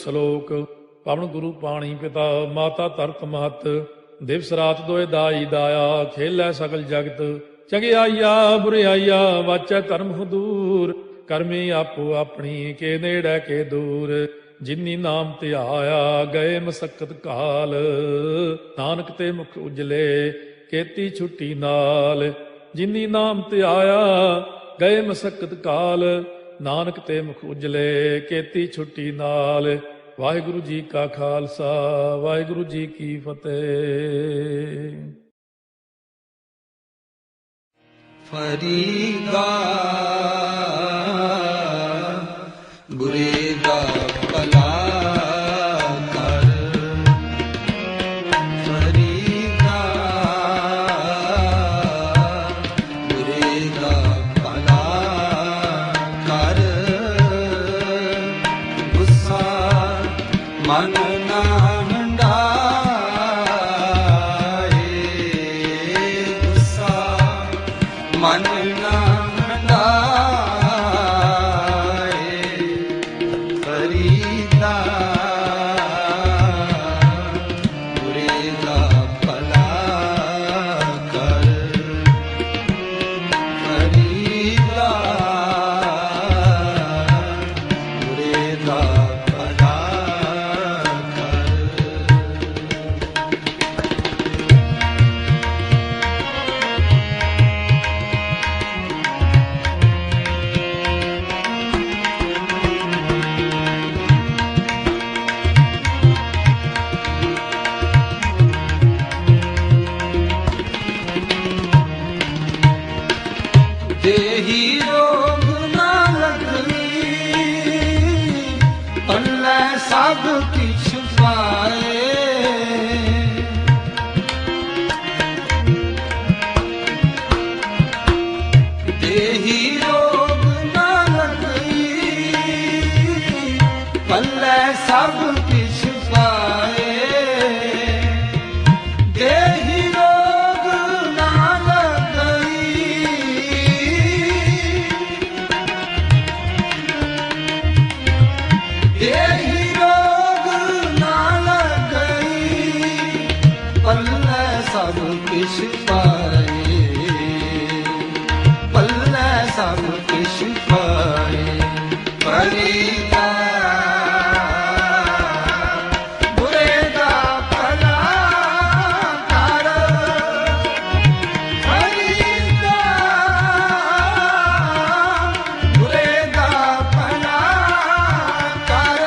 Speaker 3: ਸ਼ਲੋਕ ਪਵਨ ਗੁਰੂ ਪਾਣੀ ਪਿਤਾ ਮਾਤਾ ਧਰਤ ਮਹਤ ਦਿਵਸ ਰਾਤ ਦੋਇ ਦਾਈ ਦਾਇਆ ਖੇਲੈ ਸਗਲ ਜਗਤ ਚੰਗਿਆਈਆ ਬੁਰਿਆਈਆ ਵਾਚੈ ਧਰਮ ਹਦੂਰ ਕਰਮੀ ਆਪੋ ਆਪਣੀ ਕੇ ਨੇੜੇ ਕੇ ਦੂਰ ਜਿਨੀ ਨਾਮ ਧਿਆਇਆ ਗਏ ਮਸਕਤ ਕਾਲ ਨਾਨਕ ਤੇ ਮੁਖ ਉਜਲੇ ਕੇਤੀ ਛੁੱਟੀ ਨਾਲ ਜਿਨੀ ਨਾਮ ਧਿਆਇਆ ਗਏ ਮਸਕਤ ਕਾਲ ਨਾਨਕ ਤੇ ਮੁਖ ਉਜਲੇ ਕੇਤੀ ਛੁੱਟੀ ਨਾਲ ਵਾਹਿਗੁਰੂ ਜੀ ਕਾ ਖਾਲਸਾ ਵਾਹਿਗੁਰੂ ਜੀ ਕੀ ਫਤਿਹ।
Speaker 2: ਫਰੀਦਾ ਬੁਰੇ ਦਾ ਭਲਾ ਕਰ ਫਰੀਦਾ ਬੁਰੇ ਦਾ ਭਲਾ ਕਰ ਗੁੱਸਾ ਮਨ ਨਾ ਹੰਡਾਏ ਗੁੱਸਾ ਮਨ ਨਾ ਦੇਹੀ ਰੋਗ ਨਾ ਲੱਗਈ ਪੱਲੇ ਸਭ ਕਿਛ ਪਾਏ ਦੇਹੀ ਰੋਗ ਨਾ ਲੱਗਈ ਪੱਲੇ ਸਭ ਕਿਛ ਪਾਏ ਦੇਹੀ ਰੋਗ ਨਾ ਸਭ ਕਿਛ ਪਾਏ ਪੱਲੇ ਸਭ ਕਿਛ ਪਾਏ ਫਰੀਦਾ ਬੁਰੇ ਦਾ ਭਲਾ ਕਰ ਫਰੀਦਾ ਬੁਰੇ ਦਾ ਭਲਾ ਕਰ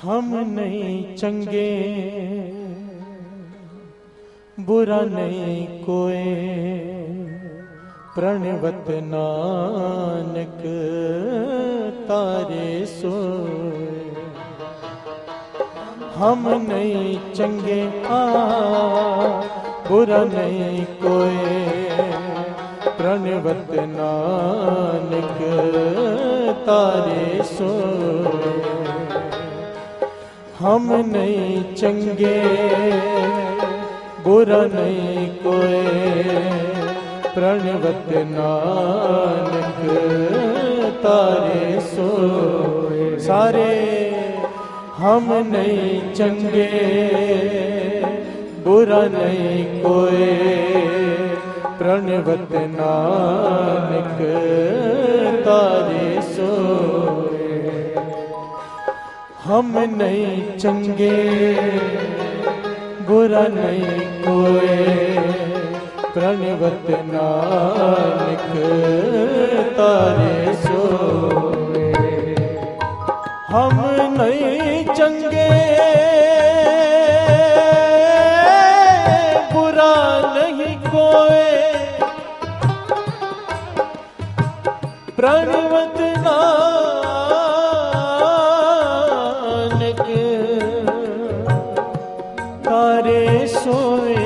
Speaker 4: हम नहीं चंगे बुरा नहीं कोई, प्रणवत नानक तारे सोए। हम नहीं चंगे बुरा नहीं कोई, प्रणवत नानक तारे सोए। हम नहीं चंगे बुरा नहीं कोई, प्रणवत नानक तारे सोए। सारे हम नहीं चंगे बुरा नहीं कोई, प्रणवत नानक तारे सोए। हम नहीं चंगे बुरा नहीं कोई, प्रणवत नानक तारे सोए। हम नहीं चंगे बुरा नहीं कोई, प्रणवत नानक तारे सोए।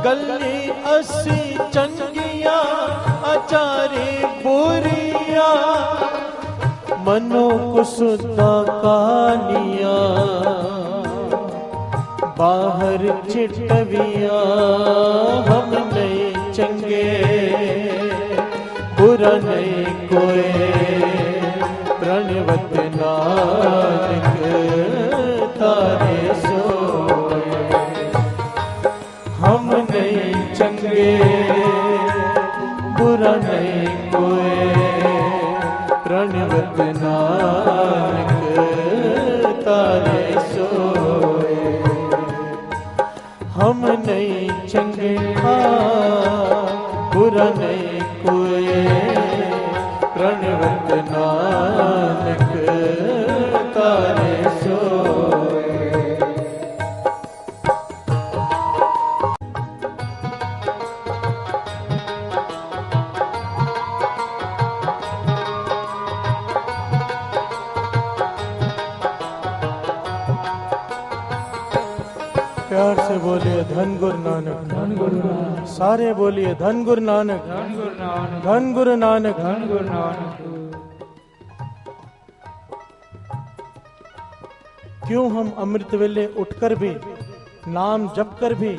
Speaker 4: गली असी चंगिया आचारी बुरिया, मनो कुसुता कानिया बाहर चिटविया। हम नहीं चंगे बुरा नहीं कोई, प्रणवत नानक तारे सोए। हम नहीं चंगे बुरा नहीं कोई, प्रणवत नानक तारे सोए। हम नहीं चंगे बुरा नहीं कोई, प्रणवत नानक तारे सोए। प्यार से बोलिए धन गुरु नानक, धन गुरु नानक। सारे बोलिए धन गुरु नानक, धन गुरु नानक, धन गुरु नानक, धन गुरु नानक। क्यों हम अमृत वेले उठकर भी, नाम जप कर भी,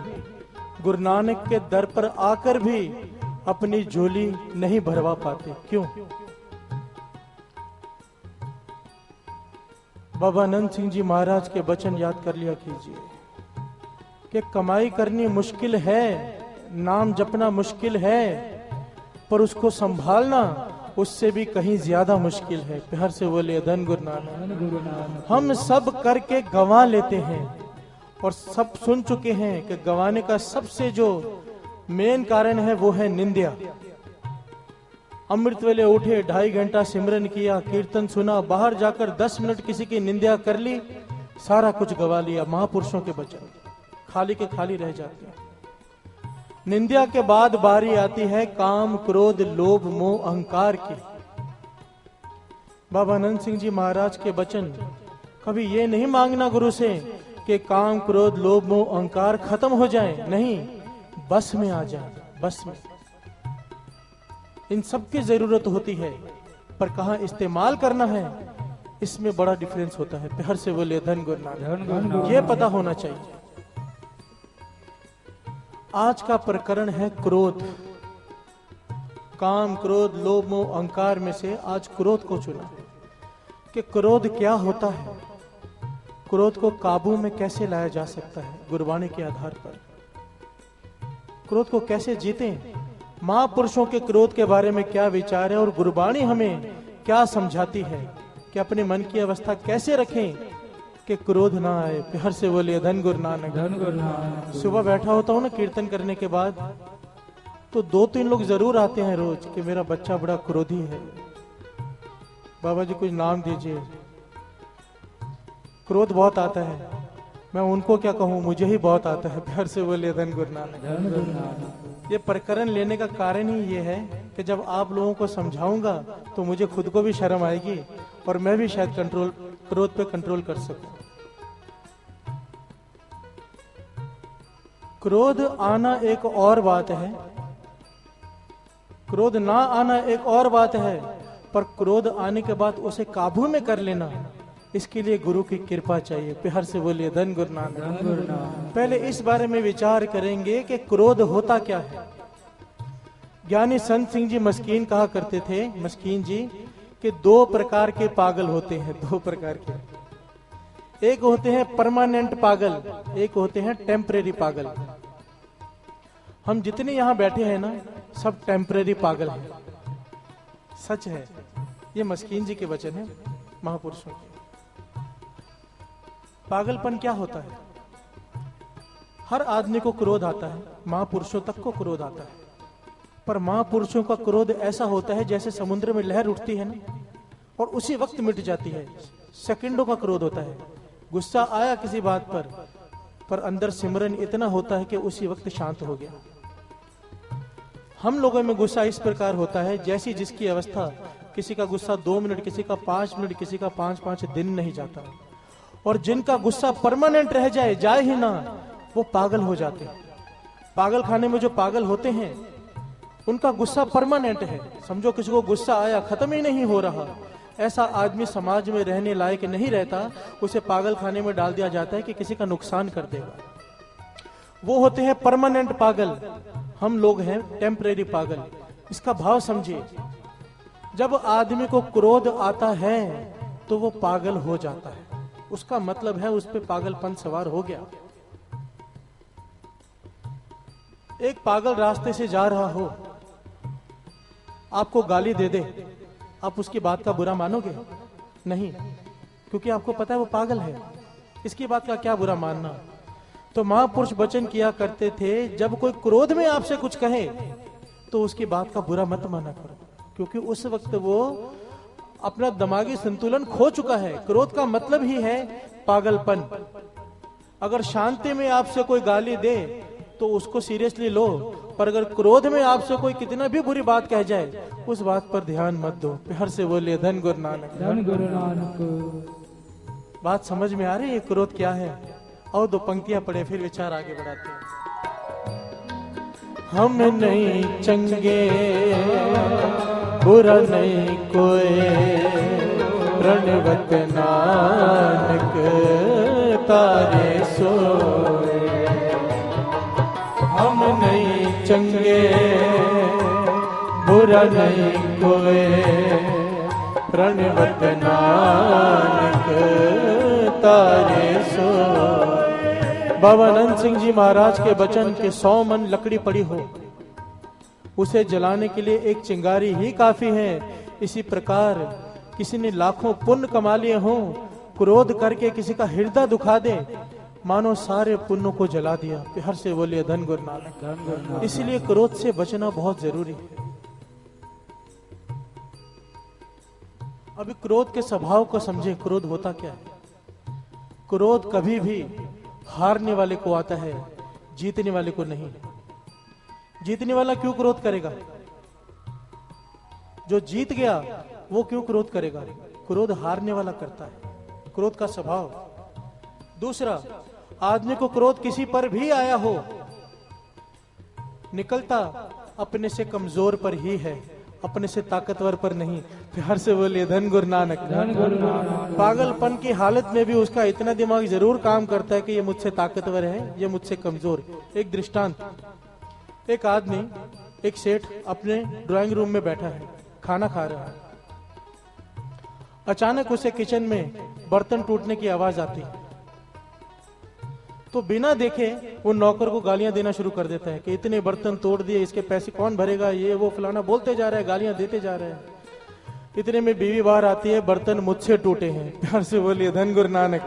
Speaker 4: गुरु नानक के दर पर आकर भी अपनी झोली नहीं भरवा पाते? क्यों? बाबा आनंद सिंह जी महाराज के वचन याद कर लिया कीजिए कि कमाई करनी मुश्किल है, नाम जपना मुश्किल है, पर उसको संभालना उससे भी कहीं ज्यादा मुश्किल है। प्यार से बोलिए धन गुरु नानक। हम सब करके गंवा लेते हैं और सब सुन चुके हैं कि गंवाने का सबसे जो मेन कारण है वो है निंदा। अमृत वेले उठे, 2.5 घंटा सिमरन किया, कीर्तन सुना, बाहर जाकर 10 मिनट किसी की निंदा कर ली, सारा कुछ गवा लिया। महापुरुषों के वचन खाली के खाली रह जाते हैं। निंदा के बाद बारी आती है काम, क्रोध, लोभ, मोह, अहंकार की। बाबा आनंद सिंह जी महाराज के वचन, कभी ये नहीं मांगना गुरु से कि काम, क्रोध, लोभ, मोह, अहंकार खत्म हो जाए, नहीं, बस में आ जाए, बस में। इन सब की जरूरत होती है, पर कहां इस्तेमाल करना है, इसमें बड़ा डिफरेंस होता है। प्यार से बोले धन गुरु नानक। ये पता होना चाहिए। आज का प्रकरण है क्रोध। काम, क्रोध, लोभ, मोह, अहंकार में से आज क्रोध को चुना कि क्रोध क्या होता है, क्रोध को काबू में कैसे लाया जा सकता है गुरबाणी के आधार पर, क्रोध को कैसे जीतें, महापुरुषों के क्रोध के बारे में क्या विचार है और गुरबाणी हमें क्या समझाती है कि अपने मन की अवस्था कैसे रखें कि क्रोध ना आए। प्यार से बोलिए धन गुरु नानक।
Speaker 3: धन गुरु नानक।
Speaker 4: सुबह बैठा होता हूँ ना कीर्तन करने के बाद, तो 2-3 लोग जरूर आते हैं रोज कि मेरा बच्चा बड़ा क्रोधी है, बाबा जी कुछ नाम दीजिए। क्रोध बहुत आता है, मैं उनको क्या कहूँ, मुझे ही बहुत आता है। प्यार से बोलिए धन गुरु नानक।
Speaker 3: धन गुरु नानक।
Speaker 4: ये प्रकरण लेने का कारण ही ये है कि जब आप लोगों को समझाऊंगा तो मुझे खुद को भी शर्म आएगी और मैं भी शायद क्रोध पे कंट्रोल कर सकूं। क्रोध आना एक और बात है, क्रोध ना आना एक और बात है, पर क्रोध आने के बाद उसे काबू में कर लेना, इसके लिए गुरु की कृपा चाहिए। प्यार से बोलिए धन गुरु नानक। पहले इस बारे में विचार करेंगे कि क्रोध होता क्या है। ज्ञानी संत सिंह जी मस्कीन कहा करते थे, मस्कीन जी, कि 2 प्रकार के पागल होते हैं, 2 प्रकार के। एक होते हैं परमानेंट पागल, एक होते हैं टेम्परेरी पागल। हम जितने यहां बैठे हैं ना, सब टेम्परेरी पागल हैं। सच है, ये मस्कीन जी के वचन है, महापुरुषों के। पागलपन क्या होता है? हर आदमी को क्रोध आता है, महापुरुषों तक को क्रोध आता है, पर महापुरुषों का क्रोध ऐसा होता है जैसे समुद्र में लहर उठती है ना, और उसी वक्त मिट जाती है। सेकंडों का क्रोध होता है। गुस्सा आया किसी बात पर अंदर सिमरन इतना होता है कि उसी वक्त शांत हो गया। हम लोगों में गुस्सा इस प्रकार होता है जैसी जिसकी अवस्था। किसी का गुस्सा 2 मिनट, किसी का 5 मिनट, किसी का 5-5 दिन नहीं जाता। और जिनका गुस्सा परमानेंट रह जाए ही ना, वो पागल हो जाते हैं। पागल खाने में जो पागल होते हैं उनका गुस्सा परमानेंट है। समझो किसी को गुस्सा आया, खत्म ही नहीं हो रहा, ऐसा आदमी समाज में रहने लायक नहीं रहता। उसे पागल खाने में डाल दिया जाता है कि किसी का नुकसान कर देगा। वो होते हैं परमानेंट पागल। हम लोग हैं टेम्परेरी पागल। इसका भाव समझिए। जब आदमी को क्रोध आता है तो वो पागल हो जाता है, उसका मतलब है उस पे पागलपन सवार हो गया। एक पागल रास्ते से जा रहा हो, आपको गाली दे दे, आप उसकी बात का बुरा मानोगे? नहीं, क्योंकि आपको पता है वो पागल है, इसकी बात का क्या बुरा मानना। तो महापुरुष वचन किया करते थे, जब कोई क्रोध में आपसे कुछ कहे तो उसकी बात का बुरा मत माना करो, क्योंकि उस वक्त वो अपना दिमागी संतुलन खो चुका है। क्रोध का मतलब ही है पागलपन। अगर शांति में आपसे कोई गाली दे तो उसको सीरियसली लो, पर अगर क्रोध में आपसे कोई कितना भी बुरी बात कह जाए उस बात पर ध्यान मत दो। प्यार से बोलिए धन गुरु नानक।
Speaker 3: धन गुरु नानक।
Speaker 4: बात समझ में आ रही है क्रोध क्या है? और 2 पंक्तियां पढ़े फिर विचार आगे बढ़ाते हैं। हम नहीं चंगे बुरा नहीं कोई, प्रणवत नानक तारे सोए। हम नहीं चंगे बुरा नहीं कोई, प्रणवत नानक तारे सोए। बाबा नंद सिंह जी महाराज के वचन के 100 मन लकड़ी पड़ी हो, उसे जलाने के लिए एक चिंगारी ही काफी है। इसी प्रकार किसी ने लाखों पुण्य कमा लिए हों, क्रोध करके किसी का हृदय दुखा दे, मानो सारे पुण्यों को जला दिया। प्यार से बोलिए धन गुरु नानक। इसलिए क्रोध से बचना बहुत जरूरी है। अभी क्रोध के स्वभाव को समझे। क्रोध होता क्या है? क्रोध कभी भी हारने वाले को आता है, जीतने वाले को नहीं। जीतने वाला क्यों क्रोध करेगा? जो जीत गया वो क्यों क्रोध करेगा? क्रोध हारने वाला करता है, क्रोध का स्वभाव। दूसरा, आदमी को क्रोध किसी पर भी आया हो, निकलता अपने से कमजोर पर ही है, अपने से ताकतवर पर नहीं। प्यार से बोलिए धन गुरु नानक।
Speaker 3: धन गुरु नानक।
Speaker 4: पागलपन की हालत में भी उसका इतना दिमाग जरूर काम करता है कि ये मुझसे ताकतवर है, ये मुझसे कमजोर। एक दृष्टांत, एक आदमी, एक सेठ अपने ड्राइंग रूम में बैठा है, खाना खा रहा है। अचानक उसे किचन में बर्तन टूटने की आवाज आती है, तो बिना देखे वो नौकर को गालियां देना शुरू कर देता है कि इतने बर्तन तोड़ दिए, इसके पैसे कौन भरेगा, ये वो फलाना बोलते जा रहा है, गालियां देते जा रहा है। इतने में बीवी बाहर आती है, बर्तन मुझसे टूटे हैं। प्यार से बोलिए धन गुरु नानक।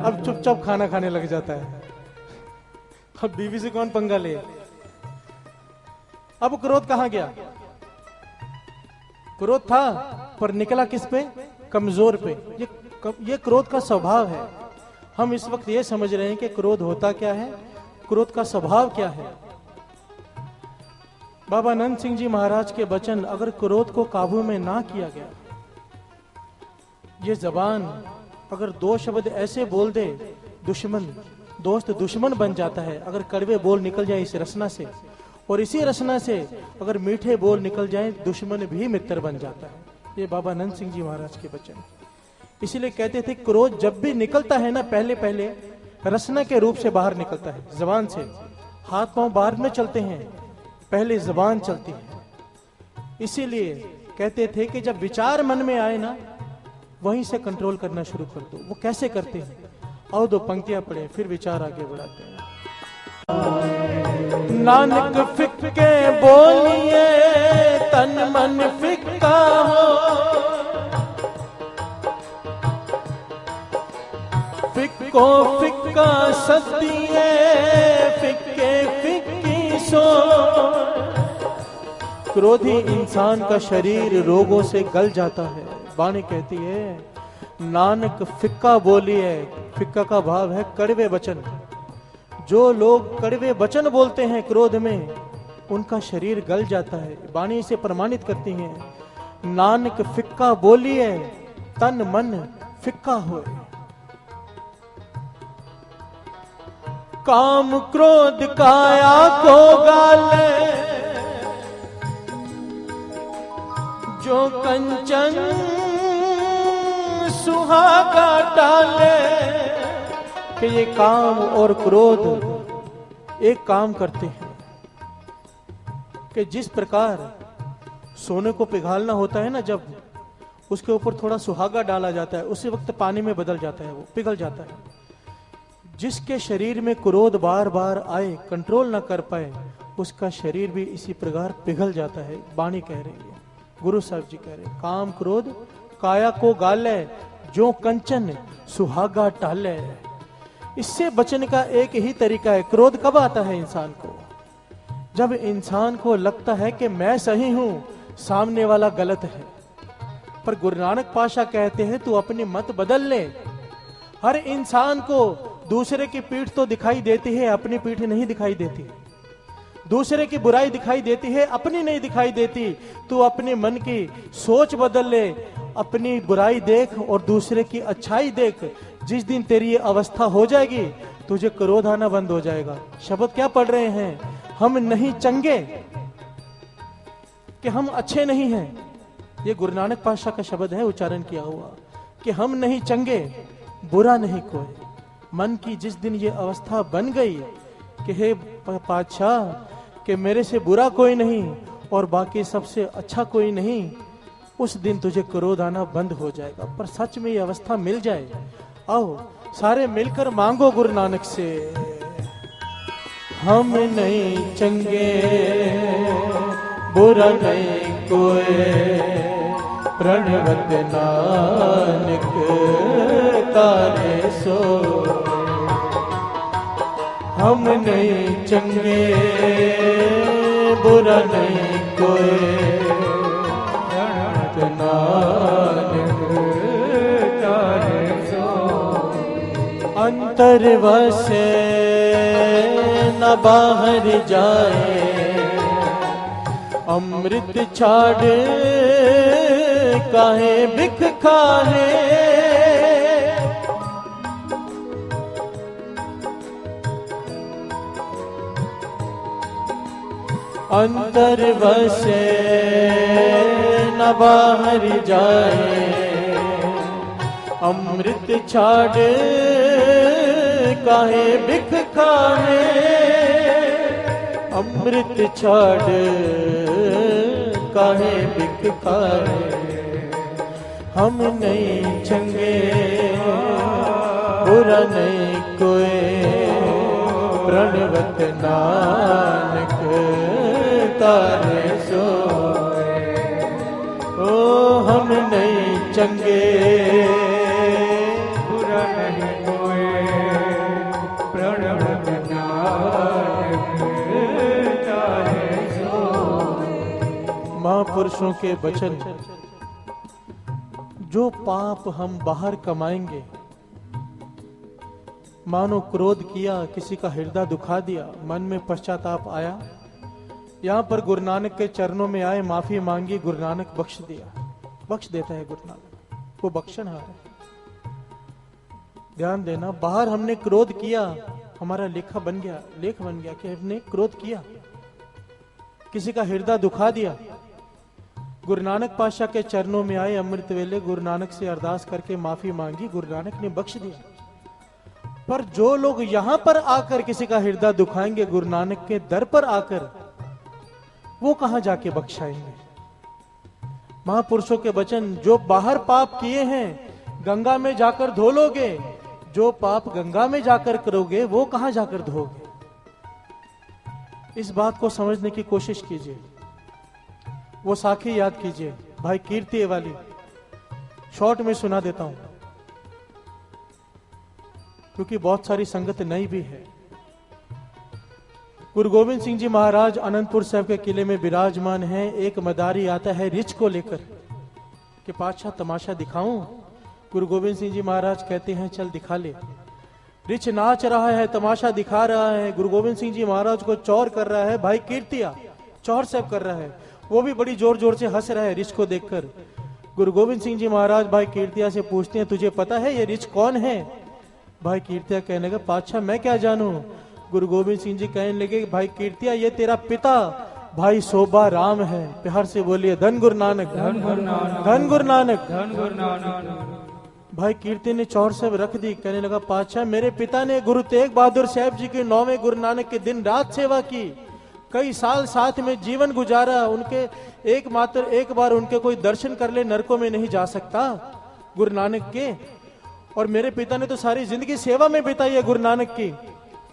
Speaker 4: अब चुपचाप खाना खाने लग जाता है। अब बीवी से कौन पंगा ले। अब क्रोध कहां गया? क्रोध था पर निकला किस पे? कमजोर पे। ये क्रोध का स्वभाव है। हम इस वक्त ये समझ रहे हैं कि क्रोध होता क्या है, क्रोध का स्वभाव क्या है। बाबा नंद सिंह जी महाराज के वचन, अगर क्रोध को काबू में ना किया गया, ये जबान अगर दो शब्द ऐसे बोल दे, दुश्मन दोस्त दुश्मन बन जाता है। अगर कड़वे बोल निकल जाए इस रचना से, और इसी रचना से अगर मीठे बोल निकल जाए, दुश्मन भी मित्र बन जाता है। ये बाबा नंद सिंह जी महाराज के वचन। इसीलिए कहते थे क्रोध जब भी निकलता है ना, पहले पहले रचना के रूप से बाहर निकलता है, जबान से। हाथ पांव बाहर में चलते हैं, पहले जबान चलती है। इसीलिए कहते थे कि जब विचार मन में आए ना, वहीं से कंट्रोल करना शुरू कर दो। वो कैसे करते हैं? और दो पंक्तियां पढ़े, फिर विचार आगे बढ़ाते हैं। नानक फिक्के बोलिए, तन मन फिक्का हो। फिक्को फिक्का सदिए, फिक्के फिक्की सो। क्रोधी इंसान का शरीर रोगों से गल जाता है। वाणी कहती है नानक फिक्का बोलिए। फिक्का का भाव है कड़वे वचन। जो लोग कड़वे वचन बोलते हैं क्रोध में, उनका शरीर गल जाता है। वाणी इसे प्रमाणित करती है। नानक फिक्का बोलिए, तन मन फिक्का हो। काम क्रोध काया को गाले, जो कंचन सुहागा डाले। कि ये काम और क्रोध एक काम करते हैं कि जिस प्रकार सोने को पिघालना होता है ना, जब उसके ऊपर थोड़ा सुहागा डाला जाता है, उसी वक्त पानी में बदल जाता है, वो पिघल जाता है। जिसके शरीर में क्रोध बार बार आए, कंट्रोल ना कर पाए, उसका शरीर भी इसी प्रकार पिघल जाता है। वाणी कह रही है, गुरु साहब जी कह रहे हैं, काम क्रोध काया को गाले, जो कंचन सुहागा टाले। इससे बचने का एक ही तरीका है। क्रोध कब आता है इंसान को? जब इंसान को लगता है कि मैं सही हूं, सामने वाला गलत है। पर गुरु नानक पाशा कहते हैं तू अपनी मत बदल ले। हर इंसान को दूसरे की पीठ तो दिखाई देती है, अपनी पीठ नहीं दिखाई देती। दूसरे की बुराई दिखाई देती है, अपनी नहीं दिखाई देती। तू अपने मन की सोच बदल ले, अपनी बुराई देख और दूसरे की अच्छाई देख। जिस दिन तेरी ये अवस्था हो जाएगी, तुझे क्रोध आना बंद हो जाएगा। शब्द क्या पढ़ रहे हैं? हम नहीं चंगे कि हम अच्छे नहीं हैं। ये गुरु नानक पातशाह का शब्द है, उच्चारण किया हुआ, कि हम नहीं चंगे, बुरा नहीं कोई। मन की जिस दिन ये अवस्था बन गई कि हे पातशाह, कि मेरे से बुरा कोई नहीं और बाकी सबसे अच्छा कोई नहीं, उस दिन तुझे क्रोध आना बंद हो जाएगा। पर सच में ये अवस्था मिल जाए, आओ सारे मिलकर मांगो गुरु नानक से। हम नहीं चंगे, बुरा नहीं कोई, प्रणवत नानक तारे सो। हम नहीं चंगे, बुरा नहीं कोई, प्रणवत नानक तारे सो। अंतर वसे न बाहर जाए, अमृत छाड़ काहे बिख खाए। अंतर बसे न बाहर जाए, अमृत छाड़ काहे बिख खाए। अमृत छाड़ काहे बिख खाए। हम नहीं चंगे, बुरा नहीं कोई, प्रणवत नानक तारे सोए। ओ हम चंगे
Speaker 2: बुरा नहीं कोई प्रणव नानक चाहे सोए।
Speaker 4: महापुरुषों के वचन, जो पाप हम बाहर कमाएंगे, मानो क्रोध किया, किसी का हृदय दुखा दिया, मन में पश्चाताप आया, यहाँ पर गुरु नानक के चरणों में आए, माफी मांगी, गुरु नानक बख्श दिया, बख्श देता है गुरु नानक, वो बख्शनहार है। ध्यान देना, बाहर हमने क्रोध किया, हमारा लेख बन गया कि हमने क्रोध किया, किसी का हृदय दुखा दिया। गुरु नानक पातशाह के चरणों में आए, अमृत वेले गुरु नानक से अरदास करके माफी मांगी, गुरु नानक ने बख्श दिया। पर जो लोग यहां पर आकर किसी का हृदय दुखाएंगे, गुरु नानक के दर पर आकर, वो कहां जाके बख्शाएंगे? महापुरुषों के वचन, जो बाहर पाप किए हैं गंगा में जाकर धो लोगे, जो पाप गंगा में जाकर करोगे वो कहां जाकर धोगे? इस बात को समझने की कोशिश कीजिए। वो साखी याद कीजिए, भाई कीर्ति वाली, शॉर्ट में सुना देता हूं क्योंकि बहुत सारी संगत नई भी है। गुरु गोविंद सिंह जी महाराज अनंतपुर साहब के किले में विराजमान हैं। एक मदारी आता है रिछ को लेकर कि पातशाह तमाशा दिखाऊं। गुरु गोविंद सिंह जी महाराज कहते हैं चल दिखा ले। रिछ नाच रहा है, तमाशा दिखा रहा है, गुरु गोविंद सिंह जी महाराज को चौर कर रहा है। भाई कीर्तिया चौर साहब कर रहा है, वो भी बड़ी जोर जोर से हंस रहा है रिछ को देखकर। गुरु गोविंद सिंह जी महाराज भाई कीर्तिया से पूछते हैं तुझे पता है ये रिछ कौन है? भाई कीर्तिया कहने लगा पातशाह मैं क्या जानूं। गुरु गोविंद सिंह जी कहने लगे भाई कीर्तिया ये तेरा पिता भाई शोभा राम है। प्यार से बोलिए धन गुरु नानक, धन गुरु नानक, धन गुरु नानक, धन गुरु नानक। भाई कीर्ति ने चौर साहब रख दी, कहने लगा पातशाह मेरे पिता ने गुरु तेग बहादुर साहब जी के 9वें गुरु नानक के दिन रात सेवा की, कई साल साथ में जीवन गुजारा। उनके एक बार उनके कोई दर्शन कर ले नरकों में नहीं जा सकता गुरु नानक के। और मेरे पिता ने तो सारी जिंदगी सेवा में बिताई है गुरु नानक की,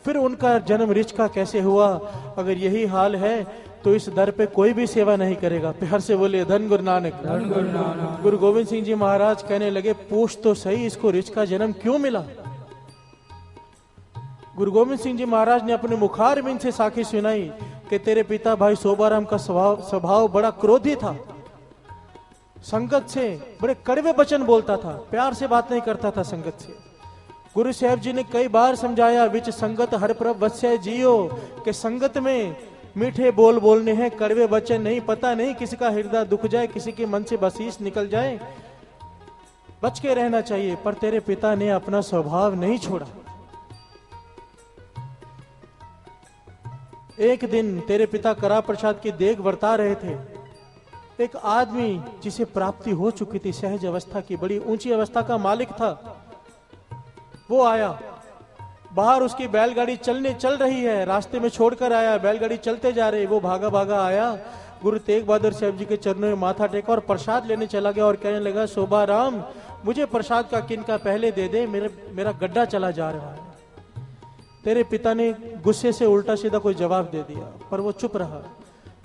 Speaker 4: फिर उनका जन्म रिछ का कैसे हुआ? अगर यही हाल है तो इस दर पे कोई भी सेवा नहीं करेगा। प्यार से बोलिए धन गुरु नानक, धन गुरु नानक। गुरु गोविंद सिंह जी महाराज कहने लगे पूछ तो सही इसको रिछ का जन्म क्यों मिला? गुरु गोविंद सिंह जी महाराज ने अपने मुखार बिंद से साखी सुनाई कि तेरे पिता भाई शोभाराम का स्वभाव बड़ा क्रोधी था, संगत से बड़े कड़वे वचन बोलता था, प्यार से बात नहीं करता था संगत से। गुरु साहब जी ने कई बार समझाया विच संगत हर प्रभ वत्स्य जियो, कि संगत में मीठे बोल बोलने हैं, कड़वे वचन नहीं। पता नहीं किसी का हृदय दुख जाए, किसी के मन से बसीस निकल जाए, बच के रहना चाहिए। पर तेरे पिता ने अपना स्वभाव नहीं छोड़ा। एक दिन तेरे पिता करा प्रसाद की देग बरता रहे थे। एक आदमी जिसे प्राप्ति हो चुकी थी, सहज अवस्था की, बड़ी ऊंची अवस्था का मालिक था, वो आया। बाहर उसकी बैलगाड़ी चल रही है, रास्ते में छोड़कर आया, बैलगाड़ी चलते जा रही, वो भागा भागा आया, गुरु तेग बहादुर साहब जी के चरणों में माथा टेका और प्रसाद लेने चला गया और कहने लगा शोभा राम मुझे प्रसाद का किनका पहले दे दे, मेरा गड्ढा चला जा रहा है। तेरे पिता ने गुस्से से उल्टा सीधा कोई जवाब दे दिया, पर वो चुप रहा।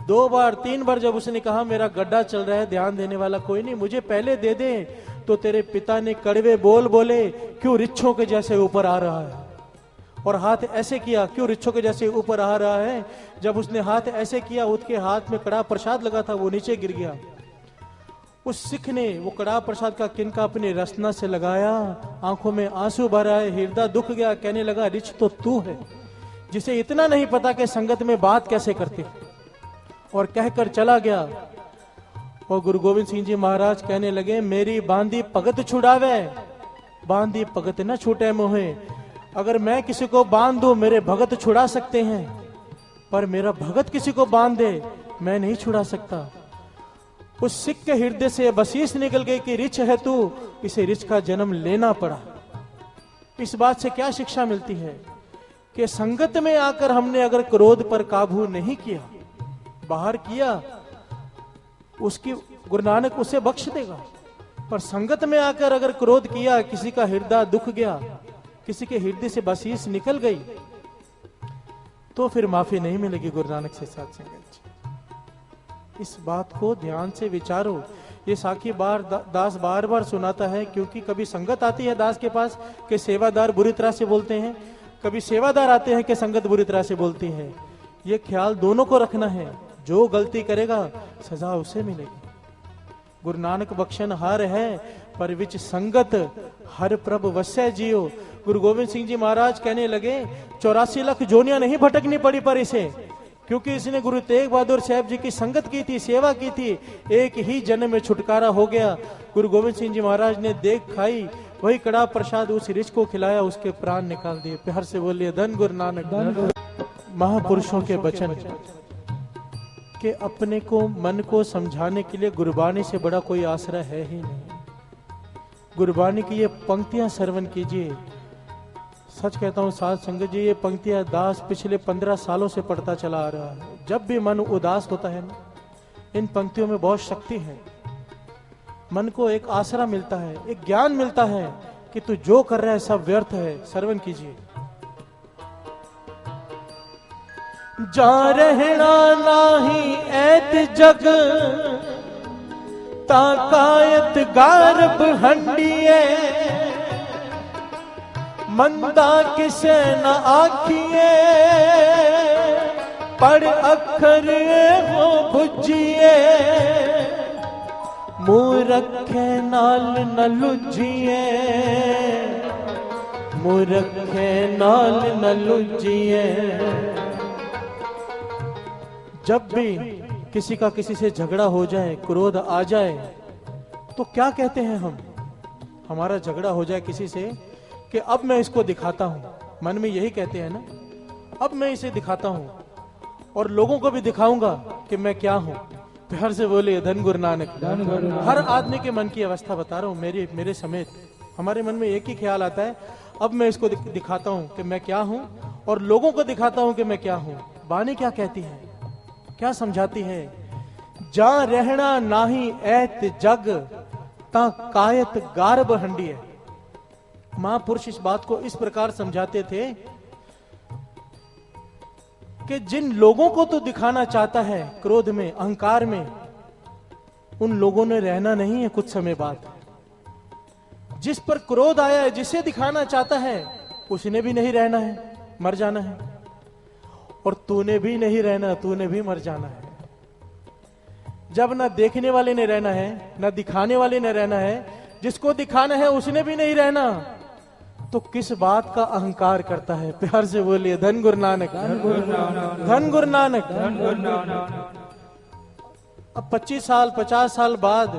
Speaker 4: 2 बार 3 बार जब उसने कहा मेरा गड्ढा चल रहा है, ध्यान देने वाला कोई नहीं, मुझे पहले दे दे, तो तेरे पिता ने कड़वे बोल बोले क्यों रिच्छों के जैसे ऊपर आ रहा है, और हाथ ऐसे किया क्यों रिच्छों के जैसे ऊपर आ रहा है। जब उसने हाथ ऐसे किया, उसके हाथ में कड़ा प्रसाद लगा था, वो नीचे गिर गया। उस सिख ने वो कड़ा प्रसाद का किनका अपने रसना से लगाया, आंखों में आंसू भर आए, हृदय दुख गया, कहने लगा रिछ तो तू है जिसे इतना नहीं पता कि संगत में बात कैसे करते, और कहकर चला गया। और गुरु गोविंद सिंह जी महाराज कहने लगे मेरी बांधी भगत छुड़ावे, बांधी भगत न छूटे मोहे। अगर मैं किसी को बांध दूं मेरे भगत छुड़ा सकते हैं, पर मेरा भगत किसी को बांध दे मैं नहीं छुड़ा सकता। उस सिख के हृदय से बसीस निकल गई कि रिछ है तू, इसे रिछ का जन्म लेना पड़ा। इस बात से क्या शिक्षा मिलती है कि संगत में आकर हमने अगर क्रोध पर काबू नहीं किया, बाहर किया, उसकी गुरु नानक उसे बख्श देगा। पर संगत में आकर अगर क्रोध किया, किसी का हृदय दुख गया, किसी के हृदय से बसीस निकल गई, तो फिर माफी नहीं मिलेगी गुरु नानक से साथ संगत। इस बात को ध्यान से विचारो ये साखी दास बार बार सुनाता है, क्योंकि कभी संगत आती है दास के पास कि सेवादार बुरी तरह से बोलते हैं, कभी सेवादार आते हैं कि संगत बुरी तरह से बोलती है। ये ख्याल दोनों को रखना है, जो गलती करेगा सजा उसे मिलेगी। गुरु नानक बख्शन हार है, पर विच संगत हर प्रभ वसै जियो। गुरु गोविंद सिंह जी महाराज कहने लगे 84 लाख जोनियां नहीं भटकनी पड़ी पर इसे, क्योंकि इसने गुरु तेग बहादुर साहब जी की संगत की थी, सेवा की थी, एक ही जन्म में छुटकारा हो गया। गुरु गोविंद सिंह जी महाराज ने देख खाई, वही कड़ा प्रसाद उस रिच को खिलाया, उसके प्राण निकाल दिए। प्यार से बोलिए धन गुरु नानक। महापुरुषों के वचन के अपने को मन को समझाने के लिए गुरबानी से बड़ा कोई आसरा है ही नहीं। गुरबानी की ये पंक्तियां श्रवण कीजिए। सच कहता हूं साध संगत जी, ये पंक्तियां दास पिछले 15 सालों से पढ़ता चला आ रहा है। जब भी मन उदास होता है ना, इन पंक्तियों में बहुत शक्ति है। मन को एक आसरा मिलता है, एक ज्ञान मिलता है कि तू जो कर रहा है सब व्यर्थ है। श्रवण कीजिए। जा रहना नाही ऐत जग, ताकायत गारब हंडिए, मंदा किसे न आखिए, पढ़ अखर हो बुझिए, मुंह रखे नाल न लुझिए, मुंह रखे नाल न लुझिए। जब भी किसी का किसी से झगड़ा हो जाए, क्रोध आ जाए, तो क्या कहते हैं हम? हमारा झगड़ा हो जाए किसी से कि अब मैं इसको दिखाता हूं, मन में यही कहते हैं ना, अब मैं इसे दिखाता हूं और लोगों को भी दिखाऊंगा कि मैं क्या हूं। प्यार से बोलिए धन गुरु नानक। हर आदमी के मन की अवस्था बता रहा हूं, मेरे समेत हमारे मन में एक ही ख्याल आता है, अब मैं इसको दिखाता हूं कि मैं क्या हूं और लोगों को दिखाता हूं कि मैं क्या हूं। बानी क्या कहती है, क्या समझाती है? जा रहना नाही ऐत जग, ता कायत गारब हंडिए। महापुरुष इस बात को इस प्रकार समझाते थे कि जिन लोगों को तो दिखाना चाहता है क्रोध में, अहंकार में, उन लोगों ने रहना नहीं है कुछ समय बाद। जिस पर क्रोध आया है, जिसे दिखाना चाहता है, उसने भी नहीं रहना है, मर जाना है। और तूने भी नहीं रहना, तूने भी मर जाना है। जब ना देखने वाले ने रहना है, ना दिखाने वाले ने रहना है, जिसको दिखाना है उसने भी नहीं रहना, तो किस बात का अहंकार करता है? प्यार से बोलिए धन गुरु नानक। धन गुरु नानक। अब 25 साल 50 साल बाद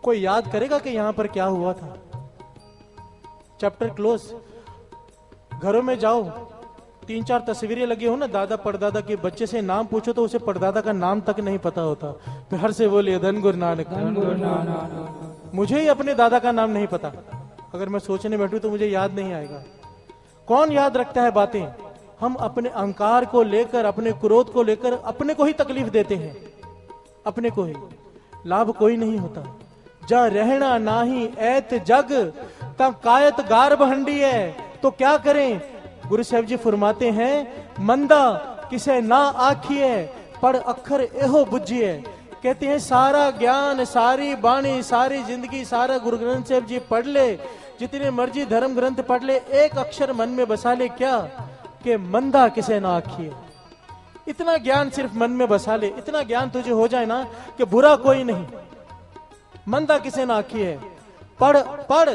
Speaker 4: कोई याद करेगा कि यहां पर क्या हुआ था? Chapter close. घरों में जाओ, 3-4 तस्वीरें लगी हो ना दादा परदादा के, बच्चे से नाम पूछो तो उसे परदादा का नाम तक नहीं पता होता। प्यार से बोलिए धन गुरु नानक। मुझे ही अपने दादा का नाम नहीं पता, अगर मैं सोचने बैठूं तो मुझे याद नहीं आएगा। कौन याद रखता है बातें? हम अपने अहंकार को लेकर, अपने क्रोध को लेकर अपने को ही तकलीफ देते हैं, अपने को ही। लाभ कोई नहीं होता। जा रहना नाही ऐत जग, तब कायत गारब हंडी है। तो क्या करें? गुरु साहब जी फरमाते हैं, मंदा किसे ना आखिए, पढ़ अखर एहो बुझिए। कहते हैं सारा ज्ञान, सारी बाणी, सारी जिंदगी, सारा गुरु ग्रंथ साहब जी पढ़ ले, जितने मर्जी धर्म ग्रंथ पढ़ ले, एक अक्षर मन में बसा ले, क्या कि मंदा किसे ना आखिए। इतना ज्ञान सिर्फ मन में बसा ले, इतना ज्ञान तुझे हो जाए ना कि बुरा कोई नहीं, मंदा किसे ना आखिए। पढ़ पढ़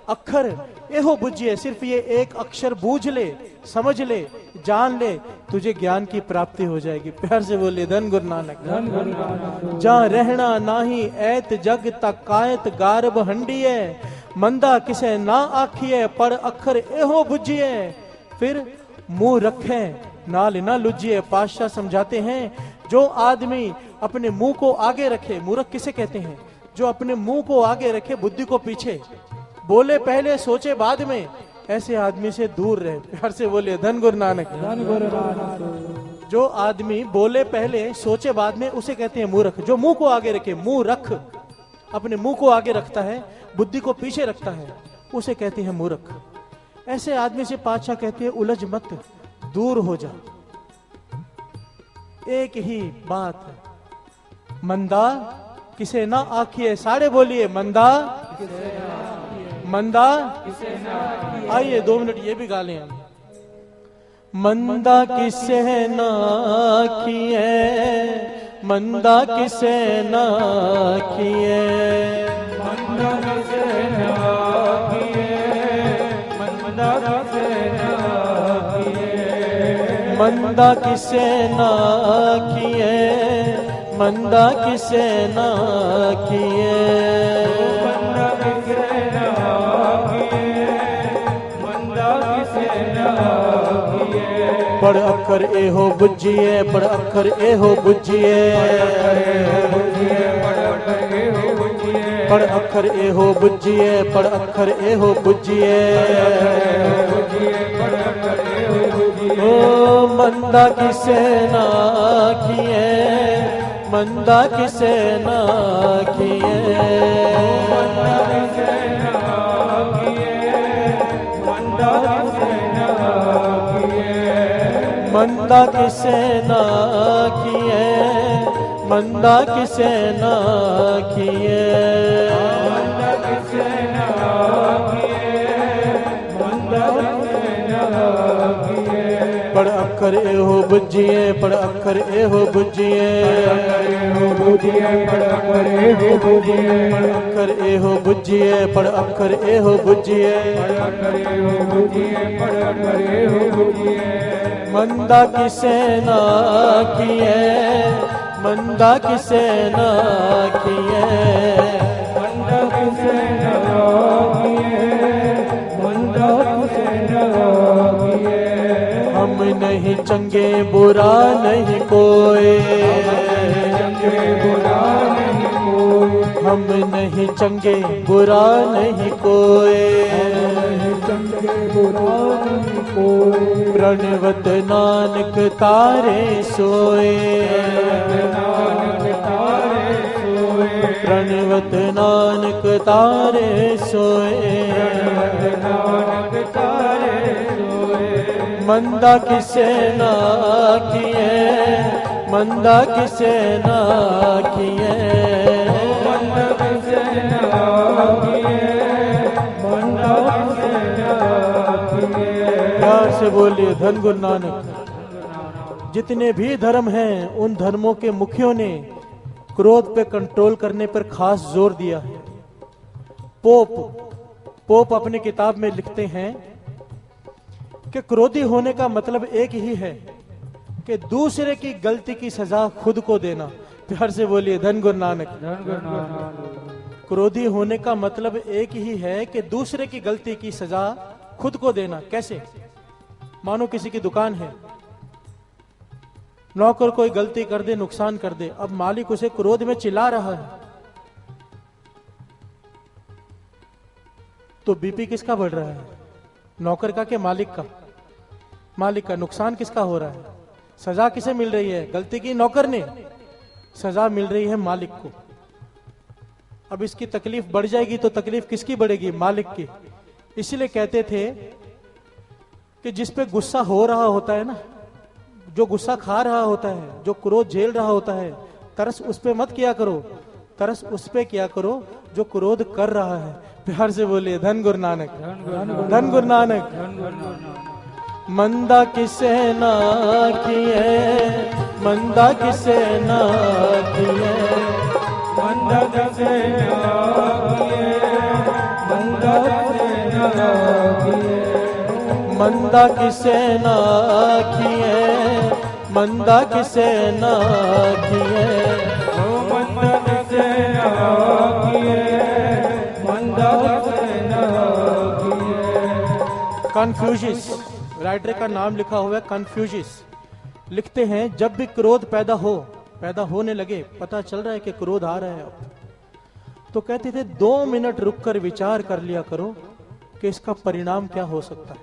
Speaker 4: अक्षर एहो बुझिए, सिर्फ ये एक अक्षर बूझ ले, समझ ले, जान ले, तुझे ज्ञान की प्राप्ति हो जाएगी। प्यार से बोलिए धन गुरु नानक। जहां रहना नाही ऐत जग, तक कायत गारब हंडिए, मंदा किसे ना आखिए, पढ़ अक्षर एहो बुझिए। फिर मुंह रखे नाल ना लुझिए। पातशाह समझाते हैं, जो आदमी अपने मुंह को आगे रखे, मूर्ख किसे कहते हैं? जो अपने मुंह को आगे रखे, बुद्धि को पीछे, बोले पहले सोचे बाद में, ऐसे आदमी से दूर रहे। प्यार से बोलिए धन गुरु नानक। जो आदमी बोले पहले सोचे बाद में, उसे कहते हैं मूर्ख। जो मुंह को आगे रखे, मुंह रख, अपने मुंह को आगे रखता है, बुद्धि को पीछे रखता है, उसे कहते हैं मूर्ख। ऐसे आदमी से पातशाह कहते हैं, उलझ मत, दूर हो जा। एक ही बात, मंदा किसे ना आखिए, सारे बोलिए मंदा मंदा। आइए 2 मिनट ये भी गा लें हम। मंदा किसे ना किए, मंदा किसे ना किए,
Speaker 2: मंदा किसे ना किए, मंदा किसे ना किए,
Speaker 4: मंदा किसे ना किए, मंदा किसे ना किए,
Speaker 2: मंदा किसे ना किए, मंदा किसे ना किए।
Speaker 4: पढ़ अखर एहो बुझिए, पढ़ अखर एहो बुझिए, पढ़ अखर एहो बुझिए, पढ़ अखर एहो बुझिए। ओ मंदा किसे ना किए, मंदा किसे ना किए,
Speaker 2: मंदा किसे ना किए, मंदा किसे ना किए,
Speaker 4: मंदा किसे ना किए, मंदा किसे ना किए,
Speaker 2: मंदा किसे ना किए, मंदा किसे ना किए।
Speaker 4: पढ़ अखर एहो बुझिए, पढ़ अखर एहो बुझिए,
Speaker 2: पढ़ अखर एहो बुझिए,
Speaker 4: पढ़ अखर एहो बुझिए, पढ़ अखर एहो बुझिए,
Speaker 2: पढ़ अखर एहो बुझिए, पढ़ अखर एहो बुझिए।
Speaker 4: मंदा किसे ना किए, मंदा किसे ना किए,
Speaker 2: मंदा किसे ना किए, मंदा किसे ना किए।
Speaker 4: हम नहीं चंगे बुरा नहीं कोई,
Speaker 2: चंगे बुरा नहीं कोई,
Speaker 4: हम नहीं चंगे बुरा नहीं कोई,
Speaker 2: चंगे बुरा नहीं कोई।
Speaker 4: प्रणवत नानक तारे सोए,
Speaker 2: नानक तारे सोए,
Speaker 4: प्रणवत नानक तारे सोए,
Speaker 2: नानक तारे सोए।
Speaker 4: मंदा किसे ना किए, मंदा किसे ना किए,
Speaker 2: मंदा किसे ना किए, मंदा किसे ना किए।
Speaker 4: प्यार से बोलिए धन गुरु नानक। जितने भी धर्म हैं उन धर्मों के मुखियों ने क्रोध पे कंट्रोल करने पर खास जोर दिया है। पोप अपनी किताब में लिखते हैं कि क्रोधी होने का मतलब एक ही है कि दूसरे की गलती की सजा खुद को देना। प्यार से बोलिए धन गुरु नानक। क्रोधी होने का मतलब एक ही है कि दूसरे की गलती की सजा खुद को देना। कैसे? मानो किसी की दुकान है, नौकर कोई गलती कर दे, नुकसान कर दे, अब मालिक उसे क्रोध में चिल्ला रहा है, तो बीपी किसका बढ़ रहा है? नौकर का कि मालिक का? मालिक का। नुकसान किसका हो रहा है? सजा किसे मिल रही है? गलती की नौकर ने, सजा मिल रही है मालिक को। अब इसकी तकलीफ बढ़ जाएगी तो तकलीफ किसकी बढ़ेगी? मालिक की। इसीलिए कहते थे कि जिस पे गुस्सा हो रहा होता है ना, जो गुस्सा खा रहा होता है, जो क्रोध झेल रहा होता है, तरस उस पे मत किया करो, तरस उस पे किया करो जो क्रोध कर रहा है। प्यार से बोलिए धन गुरु नानक, धन गुरु नानक। मंदा किसे ना किए, मंदा किसे ना किए,
Speaker 2: मंदा किसे ना किए, मंदा किसे ना किए,
Speaker 4: मंदा किसे ना किए, मंदा किसे ना किए,
Speaker 2: मंदा किसे ना किए, मंदा किसे ना किए।
Speaker 4: कन्फ्यूजिस, राइटर का नाम लिखा हुआ है कन्फ्यूजिस, लिखते हैं जब भी क्रोध पैदा होने लगे, पता चल रहा है कि क्रोध आ रहा है अब, तो कहते थे 2 मिनट रुककर विचार कर लिया करो कि इसका परिणाम क्या हो सकता है।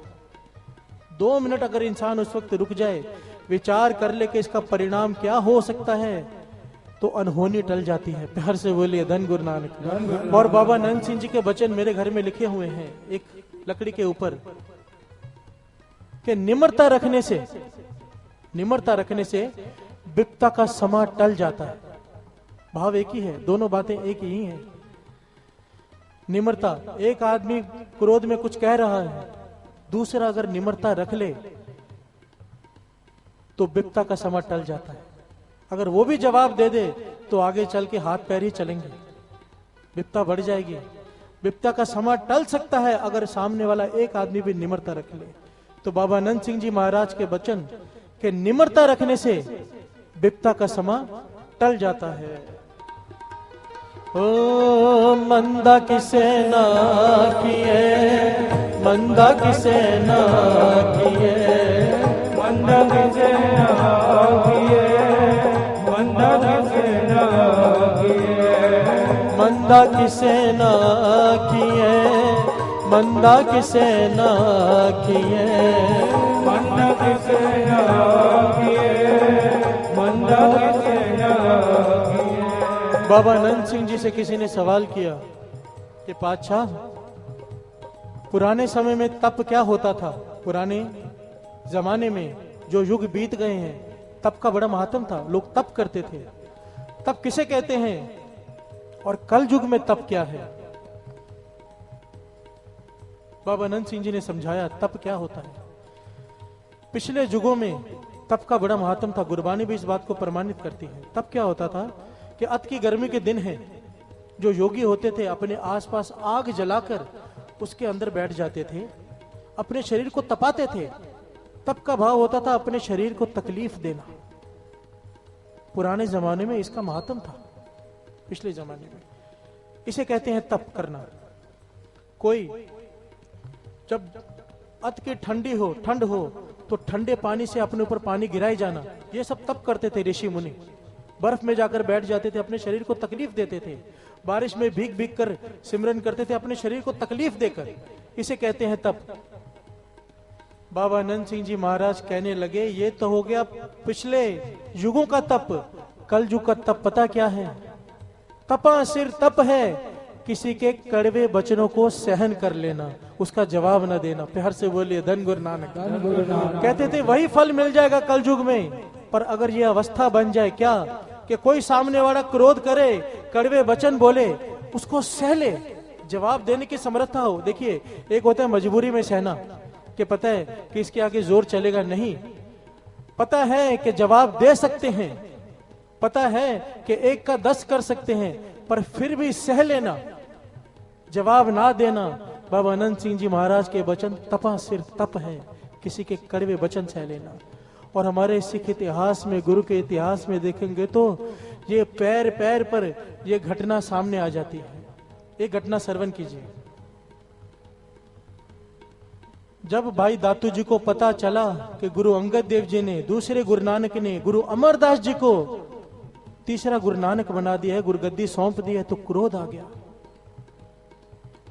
Speaker 4: 2 मिनट अगर इंसान उस वक्त रुक जाए, विचार कर ले कि इसका परिणाम क्या हो सकता है, तो अनहोनी टल जाती है। प्यार से बोलिए धन गुरु नानक। और बाबा नंद सिंह जी के वचन मेरे घर में लिखे हुए हैं एक लकड़ी के ऊपर, कि निम्रता रखने से विपत्ता का समा टल जाता है। भाव एक ही है, दोनों बातें एक ही हैं। निम्रता, एक आदमी क्रोध में कुछ कह रहा है, दूसरा अगर निम्रता रख ले तो विपत्ता का समय टल जाता है। अगर वो भी जवाब दे दे तो आगे चल के हाथ पैर ही चलेंगे, विपत्ता बढ़ जाएगी। विपत्ता का समय टल सकता है अगर सामने वाला एक आदमी भी निम्रता रख ले। तो बाबा आनंद सिंह जी महाराज के वचन के निम्रता रखने से विपत्ता का समय टल जाता है। ओ मंदा की सेना किए, मंदा की सेना किए,
Speaker 2: मंदा की सेना किए, मंदा की सेना किए,
Speaker 4: मंदा की सेना किए, मंदा की सेना किए,
Speaker 2: मंदा की सेना किए, मंदा की सेना किए।
Speaker 4: बाबा आनंद सिंह जी से किसी ने सवाल किया कि पातशाह, पुराने समय में तप क्या होता था? पुराने जमाने में जो युग बीत गए हैं, तप का बड़ा महात्म था, लोग तप करते थे। तप किसे कहते हैं और कल युग में तप क्या है? बाबा आनंद सिंह जी ने समझाया तप क्या होता है। पिछले युगों में तप का बड़ा महात्म था, गुरबानी भी इस बात को प्रमाणित करती है। तप क्या होता था कि अत की गर्मी के दिन है, जो योगी होते थे अपने आसपास आग जलाकर उसके अंदर बैठ जाते थे, अपने शरीर को तपाते थे। तप का भाव होता था अपने शरीर को तकलीफ देना। पुराने जमाने में इसका महात्म था, पिछले जमाने में इसे कहते हैं तप करना। कोई जब अत की ठंडी हो, ठंड हो, तो ठंडे पानी से अपने ऊपर पानी गिराई जाना, ये सब तप करते थे ऋषि मुनि। बर्फ में जाकर बैठ जाते थे, अपने शरीर को तकलीफ देते थे। बारिश में भीग भीग कर सिमरन करते थे, अपने शरीर को तकलीफ देकर। इसे कहते हैं तप। बाबा आनंद सिंह जी महाराज कहने लगे, ये तो हो गया पिछले युगों का तप। कल युग का तप पता क्या है? तपा सिर तप है, किसी के कड़वे वचनों को सहन कर लेना, उसका जवाब न देना। प्यार से बोलिए धन गुरु नानक। कहते थे वही फल मिल जाएगा कल युग में। पर अगर ये अवस्था बन जाए क्या कि कोई सामने वाला क्रोध करे, कड़वे वचन बोले, उसको सह ले, जवाब देने की समर्थता हो। देखिए, एक होता है मजबूरी में सहना, कि पता है कि इसके आगे जोर चलेगा नहीं, पता है कि जवाब दे सकते हैं, पता है कि एक का 10 कर सकते हैं, पर फिर भी सह लेना, जवाब ना देना। बाबा आनंद सिंह जी महाराज के वचन तपा सिर तप है, किसी के कड़वे वचन सह लेना। और हमारे सिख इतिहास में, गुरु के इतिहास में देखेंगे तो ये पैर पैर पर ये घटना सामने आ जाती है। एक घटना श्रवण कीजिए। जब भाई दातू जी को पता चला कि गुरु अंगद देव जी ने, दूसरे गुरु नानक ने गुरु अमरदास जी को तीसरा गुरु नानक बना दिया है, गुरुगद्दी सौंप दी है, तो क्रोध आ गया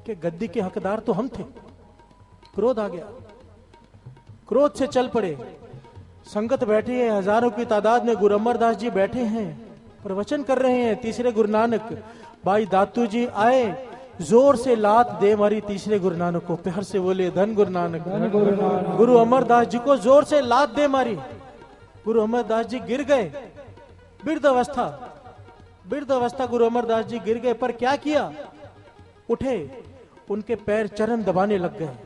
Speaker 4: कि गद्दी के हकदार तो हम थे। क्रोध आ गया, क्रोध से चल पड़े। संगत बैठी है, हजारों की तादाद में गुरु अमरदास जी बैठे हैं, प्रवचन कर रहे हैं। तीसरे गुरु नानक भाई दातू जी आए, जोर से लात दे मारी तीसरे गुरु नानक को। प्यार से बोले धन गुरु नानक। गुरु अमरदास जी को जोर से लात दे मारी, गुरु अमरदास जी गिर गए। वृद्ध अवस्था गुरु अमरदास जी गिर गए। पर क्या किया? उठे, उनके पैर चरण दबाने लग गए,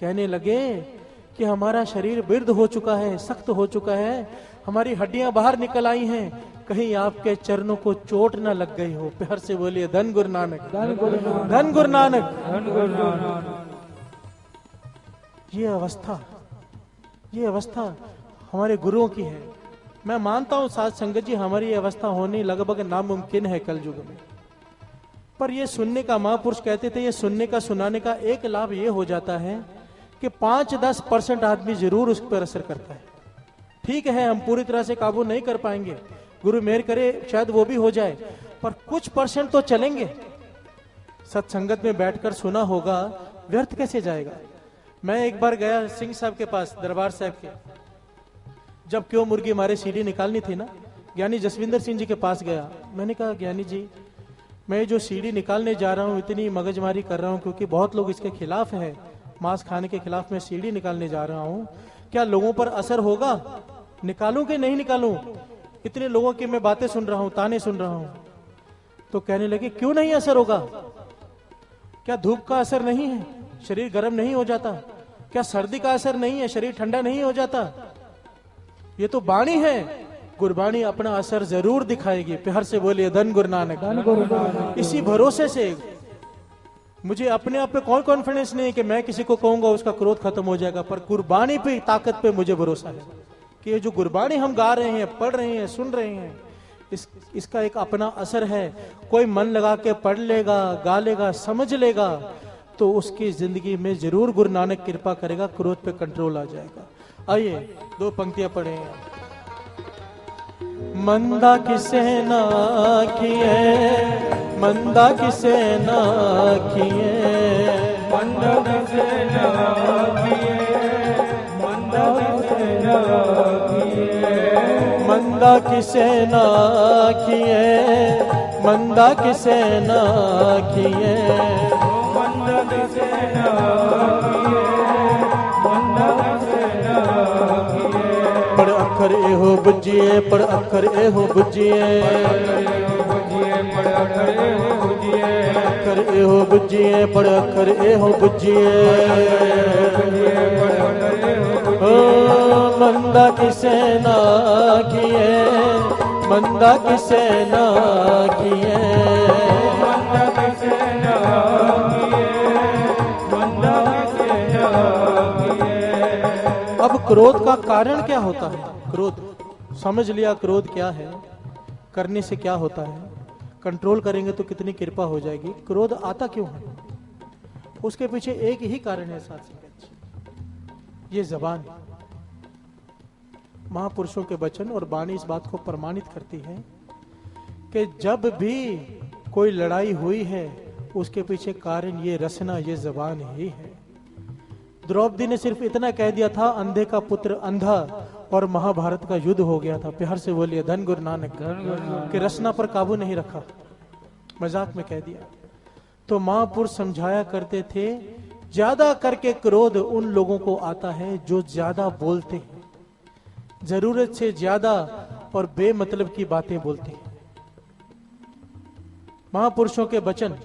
Speaker 4: कहने लगे कि हमारा शरीर वृद्ध हो चुका है, सख्त हो चुका है, हमारी हड्डियां बाहर निकल आई हैं, कहीं आपके चरणों को चोट न लग गई हो। प्यार से बोलिए धन गुरु नानक, धन गुरु नानक। ये अवस्था हमारे गुरुओं की है। मैं मानता हूं साध संगत जी, हमारी अवस्था होनी लगभग नामुमकिन है कल युग में। पर ये सुनने का, महापुरुष कहते थे, ये सुनने का, सुनाने का एक लाभ ये हो जाता है कि 5-10% आदमी जरूर उस पर असर करता है। ठीक है, हम पूरी तरह से काबू नहीं कर पाएंगे, गुरु मेहर करे शायद वो भी हो जाए, पर कुछ % तो चलेंगे। सत्संगत में बैठकर सुना होगा, व्यर्थ कैसे जाएगा। मैं एक बार गया सिंह साहब के पास, दरबार साहब के, जब क्यों मुर्गी मारे सीढ़ी निकालनी थी ना, ज्ञानी जसविंदर सिंह जी के पास गया। मैंने कहा ज्ञानी जी, मैं जो सीढ़ी निकालने जा रहा हूँ इतनी मगजमारी कर रहा हूँ, क्योंकि बहुत लोग इसके खिलाफ हैं, मांस खाने के खिलाफ मैं सीढ़ी निकालने जा रहा हूँ, क्या लोगों पर असर होगा? निकालूं कि नहीं निकालूं? इतने लोगों की मैं बातें सुन रहा हूँ, ताने सुन रहा हूँ। तो कहने लगे क्यों नहीं असर होगा? क्या धूप का असर नहीं है, शरीर गर्म नहीं हो जाता? क्या सर्दी का असर नहीं है, शरीर ठंडा नहीं हो जाता? ये तो वाणी है, गुरबाणी अपना असर जरूर दिखाएगी। प्यार से बोलिए धन गुरु नानक। इसी भरोसे से मुझे अपने आप पे कोई कॉन्फिडेंस नहीं कि मैं किसी को कहूंगा उसका क्रोध खत्म हो जाएगा, पर गुरबाणी पे ताकत पे मुझे भरोसा है कि ये जो गुरबाणी हम गा रहे हैं, पढ़ रहे हैं, सुन रहे हैं, इसका एक अपना असर है। कोई मन लगा के पढ़ लेगा, गा लेगा, समझ लेगा तो उसकी जिंदगी में जरूर गुरु नानक कृपा करेगा, क्रोध पे कंट्रोल आ जाएगा। आइए 2 पंक्तियां पढ़े हैं। मंदा किसे ना किए, मंदा किसे ना किए,
Speaker 2: मंदा किसे ना किए, मंदा किसे ना किए,
Speaker 4: मंदा किसे ना किए, मंदा किसे ना किए,
Speaker 2: मंदा किसे ना किए, मंदा किसे ना किए।
Speaker 4: पढ़ अखर एहो बुझिए, पढ़ अखर एहो बुझिए,
Speaker 2: पढ़ अखर एहो बुझिए,
Speaker 4: अखर एहो बुझिए, पढ़ अखर एहो बुझिए। मंदा किसे ना किए, मंदा किसे ना किए,
Speaker 2: मंदा किसे ना किए, मंदा किसे ना किए।
Speaker 4: अब क्रोध का कारण क्या होता है? क्रोध समझ लिया, क्रोध क्या है, करने से क्या होता है, कंट्रोल करेंगे तो कितनी कृपा हो जाएगी। क्रोध आता क्यों है? उसके पीछे एक ही कारण है साथ ही, ये जबान। महापुरुषों के वचन और वाणी इस बात को प्रमाणित करती है कि जब भी कोई लड़ाई हुई है उसके पीछे कारण ये रसना, ये जबान ही है। द्रौपदी ने सिर्फ इतना कह दिया था, अंधे का पुत्र अंधा, और महाभारत का युद्ध हो गया था। प्यार से बोलिए धन गुरु नानक। कि रसना पर काबू नहीं रखा, मजाक में कह दिया। तो महापुरुष समझाया करते थे, ज्यादा करके क्रोध उन लोगों को आता है जो ज्यादा बोलते हैं, जरूरत से ज्यादा और बेमतलब की बातें बोलते हैं। महापुरुषों के वचन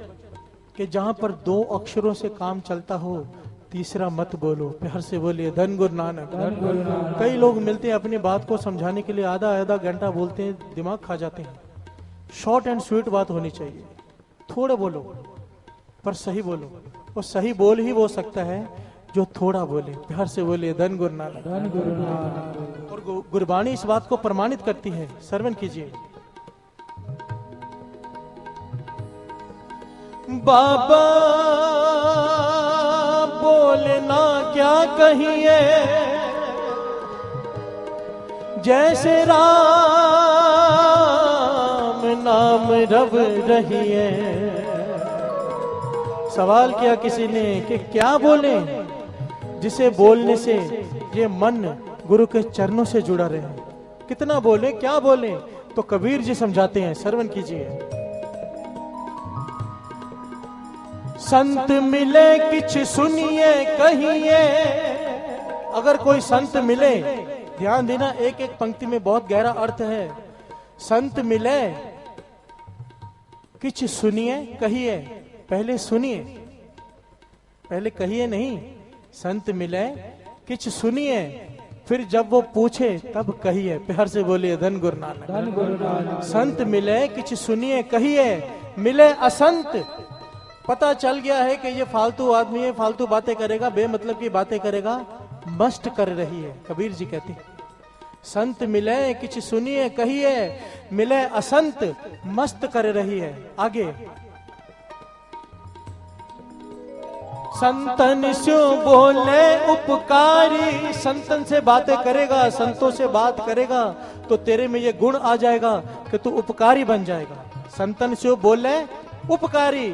Speaker 4: कि जहां पर 2 अक्षरों से काम चलता हो, तीसरा मत बोलो। प्यार से बोलिए धन गुरु नानक। कई लोग मिलते हैं अपनी बात को समझाने के लिए आधा घंटा बोलते हैं, दिमाग खा जाते हैं। शॉर्ट एंड स्वीट बात होनी चाहिए, थोड़ा बोलो पर सही बोलो, और सही बोल ही वो सकता है जो थोड़ा बोले। प्यार से बोलिए धन गुरु नानक। और गुरबाणी इस बात को प्रमाणित करती है, श्रवण कीजिए। बाबा बोलना क्या कहिए, जैसे राम नाम रव रही है। सवाल किया किसी ने कि क्या बोले जिसे बोलने से ये मन गुरु के चरणों से जुड़ा रहे। कितना बोले, क्या बोले? तो कबीर जी समझाते हैं, श्रवण कीजिए। संत मिले किछ सुनिए कहिए। अगर कोई संत मिले, ध्यान देना, एक एक पंक्ति में बहुत गहरा अर्थ है। संत मिले किछ सुनिए कहिए। पहले सुनिए, पहले कहिए नहीं। संत मिले किछ सुनिए, फिर जब वो पूछे तब कहिए। प्यार से बोलिए धन गुरु नानक। संत मिले किछ सुनिए कहिए, मिले असंत। पता चल गया है कि ये फालतू आदमी है, फालतू बातें करेगा, बेमतलब की बातें करेगा, मस्त कर रही है। कबीर जी कहते हैं, संत मिले किछ सुनिए कहिए, मिले असंत मस्त कर रही है। आगे, संतन स्यो बोले उपकारी। संतन से बातें करेगा, संतों से बात करेगा तो तेरे में ये गुण आ जाएगा कि तू उपकारी बन जाएगा। संतन स्यो बोले उपकारी,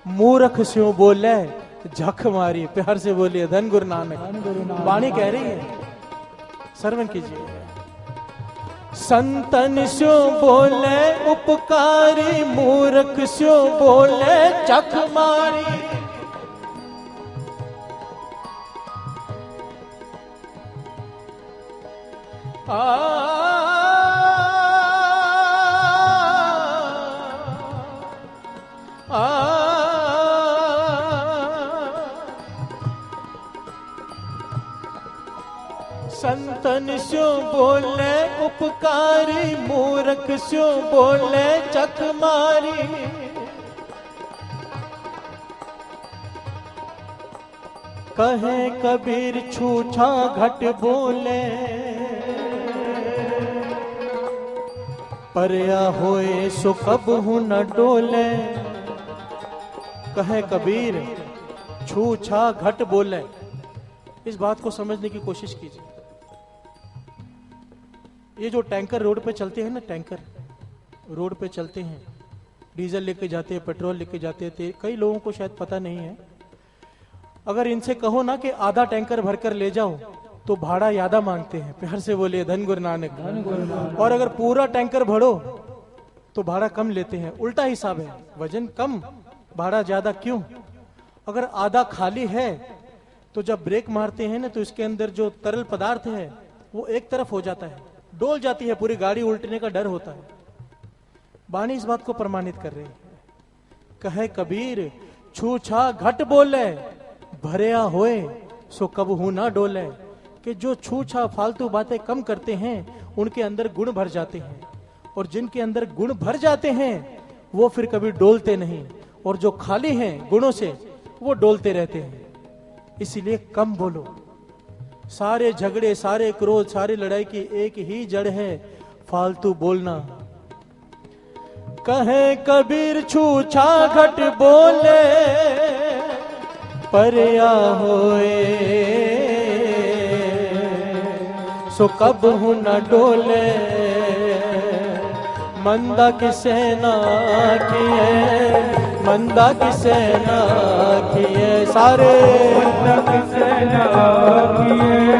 Speaker 4: मूर्ख स्यो बोले झक मारी। प्यार से बोलिए धन गुरु नानक। वाणी कह रही है, श्रवण कीजिए। संतन स्यो बोले उपकारी, मूर्ख स्यो बोले झक मारी। संतन स्यो बोले उपकारी, मूर्ख स्यो बोले चकमारी। कहे कबीर छूछा घट बोले, परया होए सो कब हूं न डोले। कहे कबीर छूछा घट बोले। इस बात को समझने की कोशिश कीजिए। ये जो टैंकर रोड पे चलते हैं ना, टैंकर रोड पे चलते हैं, डीजल लेके जाते हैं, पेट्रोल लेके जाते थे, कई लोगों को शायद पता नहीं है। अगर इनसे कहो ना कि आधा टैंकर भरकर ले जाओ तो भाड़ा ज्यादा मांगते हैं, प्यार से बोलिए धन गुरु नानक। और अगर पूरा टैंकर भरो तो भाड़ा कम लेते हैं। उल्टा हिसाब है, वजन कम भाड़ा ज्यादा। क्यों? अगर आधा खाली है तो जब ब्रेक मारते हैं ना तो इसके अंदर जो तरल पदार्थ है वो एक तरफ हो जाता है, डोल जाती है, पूरी गाड़ी उल्टने का डर होता है। बाणी इस बात को प्रमाणित कर रही है। कहे कबीर छूछा घट बोले, भरया होए सो कब हूं ना डोले। कि जो छूछा फालतू बातें कम करते हैं उनके अंदर गुण भर जाते हैं, और जिनके अंदर गुण भर जाते हैं वो फिर कभी डोलते नहीं, और जो खाली हैं गुणों से वो डोलते रहते हैं। इसीलिए कम बोलो। सारे झगड़े, सारे क्रोध, सारी लड़ाई की एक ही जड़ है, फालतू बोलना। कहे कबीर छूछा घट बोले, परया होए सो कब हूं न डोले। मंदा की सेना किए, मंदा की सेना किए, सारे
Speaker 2: मंदा की सेना किए,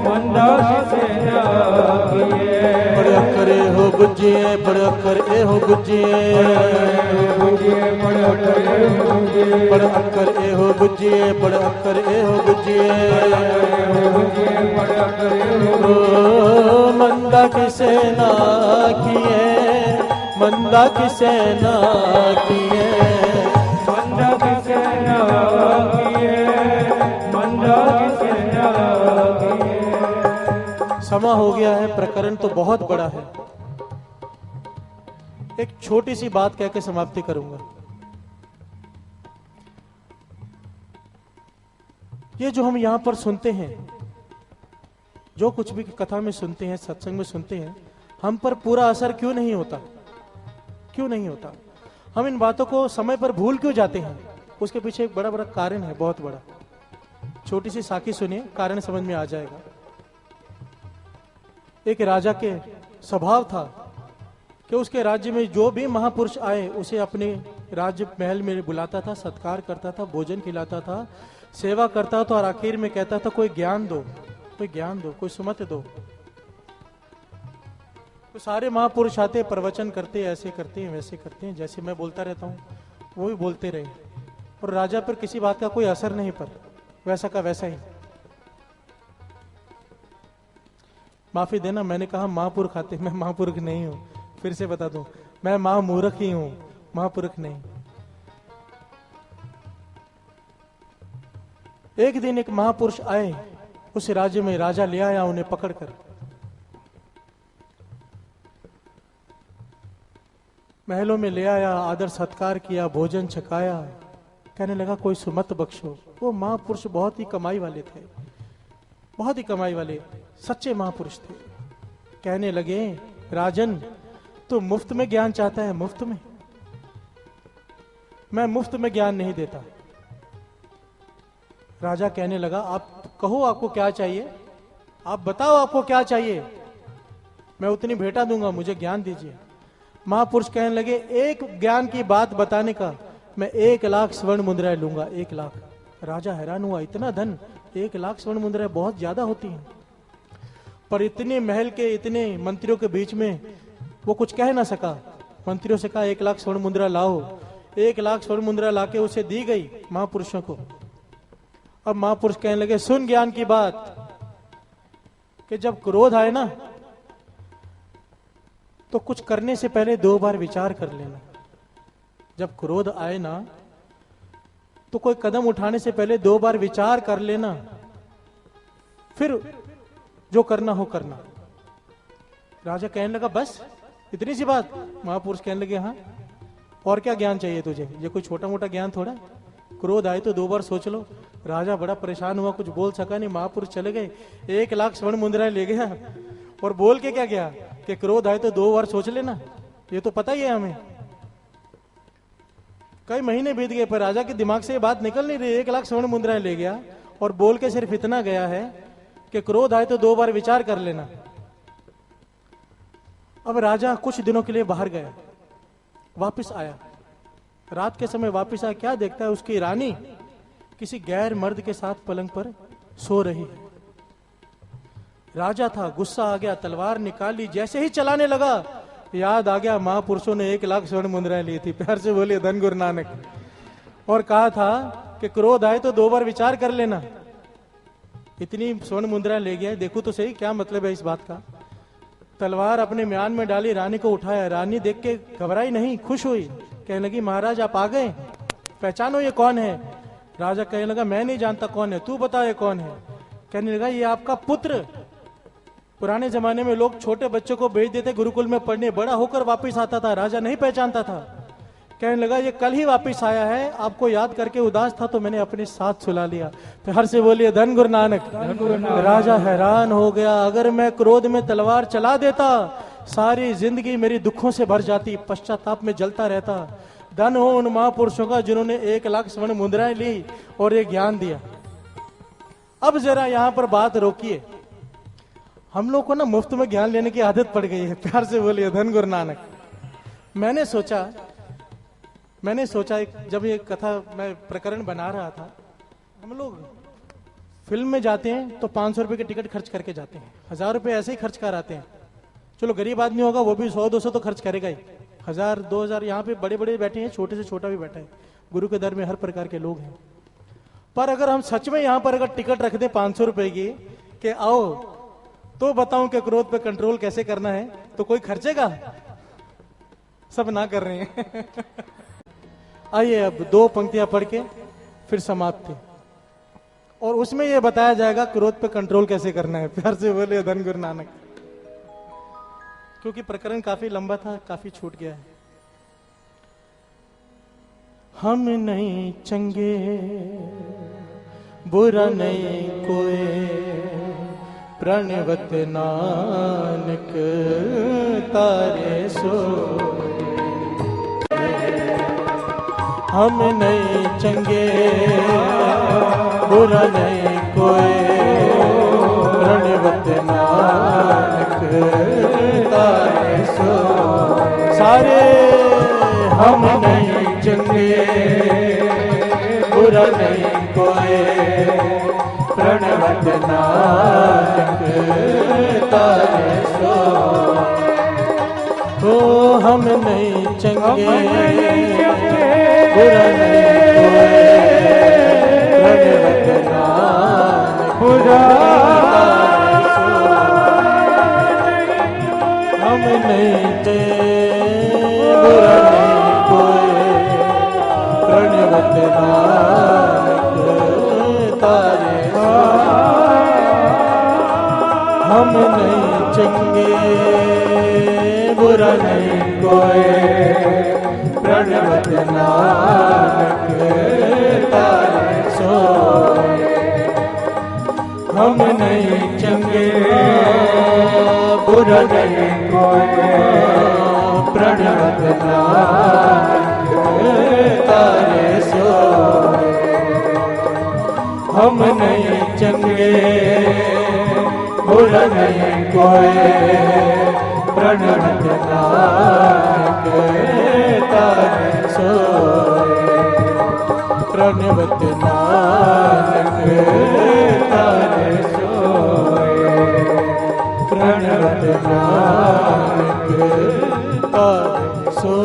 Speaker 2: मंदा की सेना किए।
Speaker 4: बड़े करे हो गुजिए, बड़े करे हो गुजिए, बड़े अक्कर ए हो गुजिए, बड़े अक्कर ए हो गुजिए। मंदा की सेना किए, मंदा की सेना किए,
Speaker 2: मंदा की सेना किए, मंदा की सेना किए।
Speaker 4: समा हो गया है, प्रकरण तो बहुत बड़ा है। एक छोटी सी बात कह के समाप्ति करूंगा। ये जो हम यहां पर सुनते हैं, जो कुछ भी कथा में सुनते हैं, सत्संग में सुनते हैं, हम पर पूरा असर क्यों नहीं होता? क्यों नहीं होता? हम इन बातों को समय पर भूल क्यों जाते हैं? उसके पीछे एक बड़ा बड़ा कारण है, बहुत बड़ा। छोटी सी साखी सुनिए, कारण समझ में आ जाएगा। एक राजा के स्वभाव था कि उसके राज्य में जो भी महापुरुष आए उसे अपने राज्य महल में बुलाता था, सत्कार करता था, भोजन खिलाता था, सेवा करता था, और आखिर में कहता था कोई ज्ञान दो, कोई ज्ञान दो, कोई सुमत दो। तो सारे महापुरुष आते, प्रवचन करते, ऐसे करते हैं, वैसे करते हैं, जैसे मैं बोलता रहता हूँ वो भी बोलते रहे, और राजा पर किसी बात का कोई असर नहीं पड़ा, वैसा का वैसा ही। माफी देना, मैंने कहा महापुरुष आते, मैं महापुरुष नहीं हूं। फिर से बता दूं, मैं महामूर्ख ही हूं, महापुरुष नहीं। एक दिन एक महापुरुष आए उस राज्य में, राजा ले आया उन्हें पकड़कर, महलों में ले आया, आदर सत्कार किया, भोजन छकाया, कहने लगा कोई सुमत बख्शो। वो महापुरुष बहुत ही कमाई वाले थे, बहुत ही कमाई वाले सच्चे महापुरुष थे। कहने लगे राजन तू मुफ्त में ज्ञान चाहता है? मुफ्त में? मैं मुफ्त में ज्ञान नहीं देता। राजा कहने लगा आप कहो आपको क्या चाहिए, आप बताओ आपको क्या चाहिए, मैं उतनी भेंटा दूंगा, मुझे ज्ञान दीजिए। महापुरुष कहने लगे एक ज्ञान की बात बताने का मैं 1 लाख स्वर्ण मुद्राएं लूंगा, 1 लाख। राजा हैरान हुआ, इतना धन? 1 लाख स्वर्ण मुद्राएं बहुत ज्यादा होती हैं, पर इतने महल के, इतने मंत्रियों के बीच में वो कुछ कह ना सका। मंत्रियों से कहा 1 लाख स्वर्ण मुद्रा लाओ। 1 लाख स्वर्ण मुद्रा लाके उसे दी गई महापुरुषों को। अब महापुरुष कहने लगे सुन ज्ञान की बात, कि जब क्रोध आए ना तो कुछ करने से पहले 2 बार विचार कर लेना। जब क्रोध आए ना तो कोई कदम उठाने से पहले 2 बार विचार कर लेना, फिर जो करना हो करना। राजा कहने लगा बस इतनी सी बात? महापुरुष कहने लगे हाँ, और क्या ज्ञान चाहिए तुझे? ये कोई छोटा मोटा ज्ञान थोड़ा, क्रोध आए तो 2 बार सोच लो। राजा बड़ा परेशान हुआ, कुछ बोल सका नहीं। महापुरुष चले गए, 1 लाख स्वर्ण मुद्राएं ले गया और बोल के क्या गया कि क्रोध आए तो 2 बार सोच लेना, ये तो पता ही है हमें। कई महीने बीत गए पर राजा के दिमाग से ये बात निकल नहीं रही। 1 लाख स्वर्ण मुद्राएं ले गया और बोल के सिर्फ इतना गया है कि क्रोध आए तो 2 बार विचार कर लेना। अब राजा कुछ दिनों के लिए बाहर गया, वापस आया। रात के समय वापस आया, क्या देखता है उसकी रानी किसी गैर मर्द के साथ पलंग पर सो रही है। राजा था, गुस्सा आ गया, तलवार निकाली, जैसे ही चलाने लगा याद आ गया महापुरुषों ने 1 लाख स्वर्ण मुद्राएं ली थी। प्यार से बोलिए धन गुरु नानक। और कहा था कि क्रोध आए तो 2 बार विचार कर लेना। इतनी स्वर्ण मुद्राएं ले गया, देखो तो सही क्या मतलब है इस बात का। तलवार अपने म्यान में डाली, रानी को उठाया। रानी देख के घबराई नहीं, खुश हुई, कहने लगी महाराज आप आ गए, पहचानो ये कौन है? राजा कहने लगा मैं नहीं जानता कौन है, तू बता ये कौन है? कहने लगा ये आपका पुत्र। पुराने जमाने में लोग छोटे बच्चों को भेज देते गुरुकुल में पढ़ने, बड़ा होकर वापस आता था, राजा नहीं पहचानता था। कहने लगा ये कल ही वापस आया है, आपको याद करके उदास था तो मैंने अपने साथ सुला लिया। प्यार से बोलिए धन गुरु नानक। राजा हैरान हो गया, अगर मैं क्रोध में तलवार चला देता सारी जिंदगी मेरी दुखों से भर जाती, पश्चाताप में जलता रहता। धन हो उन महापुरुषों का जिन्होंने 1 लाख स्वर्ण मुद्राएं ली और ये ज्ञान दिया। अब जरा यहां पर बात रोकिए, हम लोग को ना मुफ्त में ज्ञान लेने की आदत पड़ गई है। प्यार से बोलिए धन गुरु नानक। मैंने सोचा जब ये कथा मैं प्रकरण बना रहा था, हम लोग फिल्म में जाते हैं तो 500 रुपए की टिकट खर्च करके जाते हैं, 1000 रुपए ऐसे ही खर्च कर आते हैं। चलो गरीब आदमी होगा वो भी 100-200 तो खर्च करेगा ही, 1000-2000। यहाँ पे बड़े बड़े बैठे हैं, छोटे से छोटा भी बैठा है, गुरु के दर में हर प्रकार के लोग हैं। पर अगर हम सच में यहाँ पर अगर टिकट रख दें 500 रुपए की कि आओ तो बताऊं कि क्रोध पे कंट्रोल कैसे करना है, तो कोई खर्चेगा? सब ना कर रहे हैं। आइए अब 2 पंक्तियां पढ़ के फिर समाप्ति, और उसमें यह बताया जाएगा क्रोध पे कंट्रोल कैसे करना है। प्यार से बोलिए धन गुरु नानक। क्योंकि प्रकरण काफी लंबा था, काफी छूट गया है। हम नहीं चंगे बुरा नहीं कोई, प्रणवत नानक तारे सो। हम नहीं चंगे बुरा नहीं कोई, प्रणवत नानक तारे सो। सारे हम नहीं चंगे बुरा नहीं कोई, प्रणवत नानक तारे सो। ओ हम नहीं चंगे बुरा नहीं कोई, प्रणवत नानक बुरा हम नहीं थे बुरा नहीं कोई, प्रणवत नानक तारे सो। हम नहीं चंगे बुरा नहीं कोई, प्रणवत नानक तारे सो। हम नहीं चंगे बुरा नहीं कोई, प्रणवत नानक तारे सो। हम नहीं चंगे बुरा नहीं कोई, प्रणवत नानक तारे सो। प्रणवत नानक तारे सो, प्रणवत नानक तारे सो।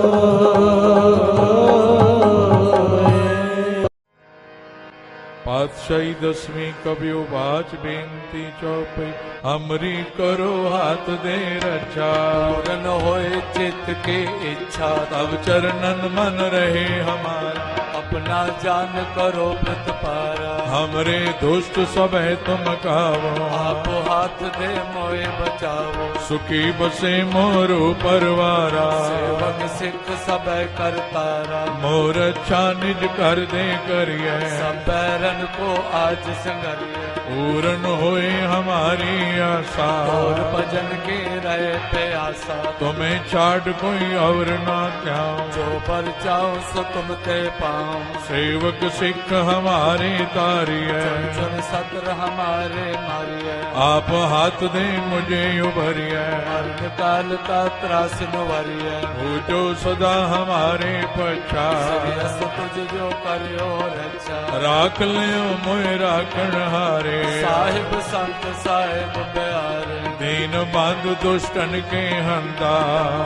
Speaker 5: पातशाही 10वीं कबियो बाच बेनती चौपई, हमरी करो हाथ दे रक्षा। पूरन होए चित्त के इच्छा, तब चरणन मन रहे हमारा।
Speaker 6: अपना जान करो प्रतपारा।
Speaker 5: हमरे दुष्ट सब है तुम कावो,
Speaker 6: आप हाथ दे मोए बचाओ।
Speaker 5: सुखी बसे मोर परवारा,
Speaker 6: सेवक सिख सब करतारा।
Speaker 5: मोर अच्छा निज कर दे करिए,
Speaker 6: सब बैरन को आज संगरिए।
Speaker 5: पूर्ण होए हमारी आशा,
Speaker 6: और भजन के रहे प्यासा।
Speaker 5: तुम्हें छाड़ कोई और ना त्याऊं,
Speaker 6: जो पर जाओ सो तुम ते पाओ।
Speaker 5: सेवक सिख हमारे तारिए,
Speaker 6: चुन सत्र हमारे मारिए।
Speaker 5: आप हाथ दे मुझे उभरिए,
Speaker 6: मरण काल का त्रास नुवरिए।
Speaker 5: हो जो सदा हमारे पछा,
Speaker 6: श्रेयस तुझ जो करियो रक्षा।
Speaker 5: राख लियो मोए राखण हारे,
Speaker 6: साहिब संत साहिब प्यारे।
Speaker 5: दीन बंधु दुष्टन के हंता,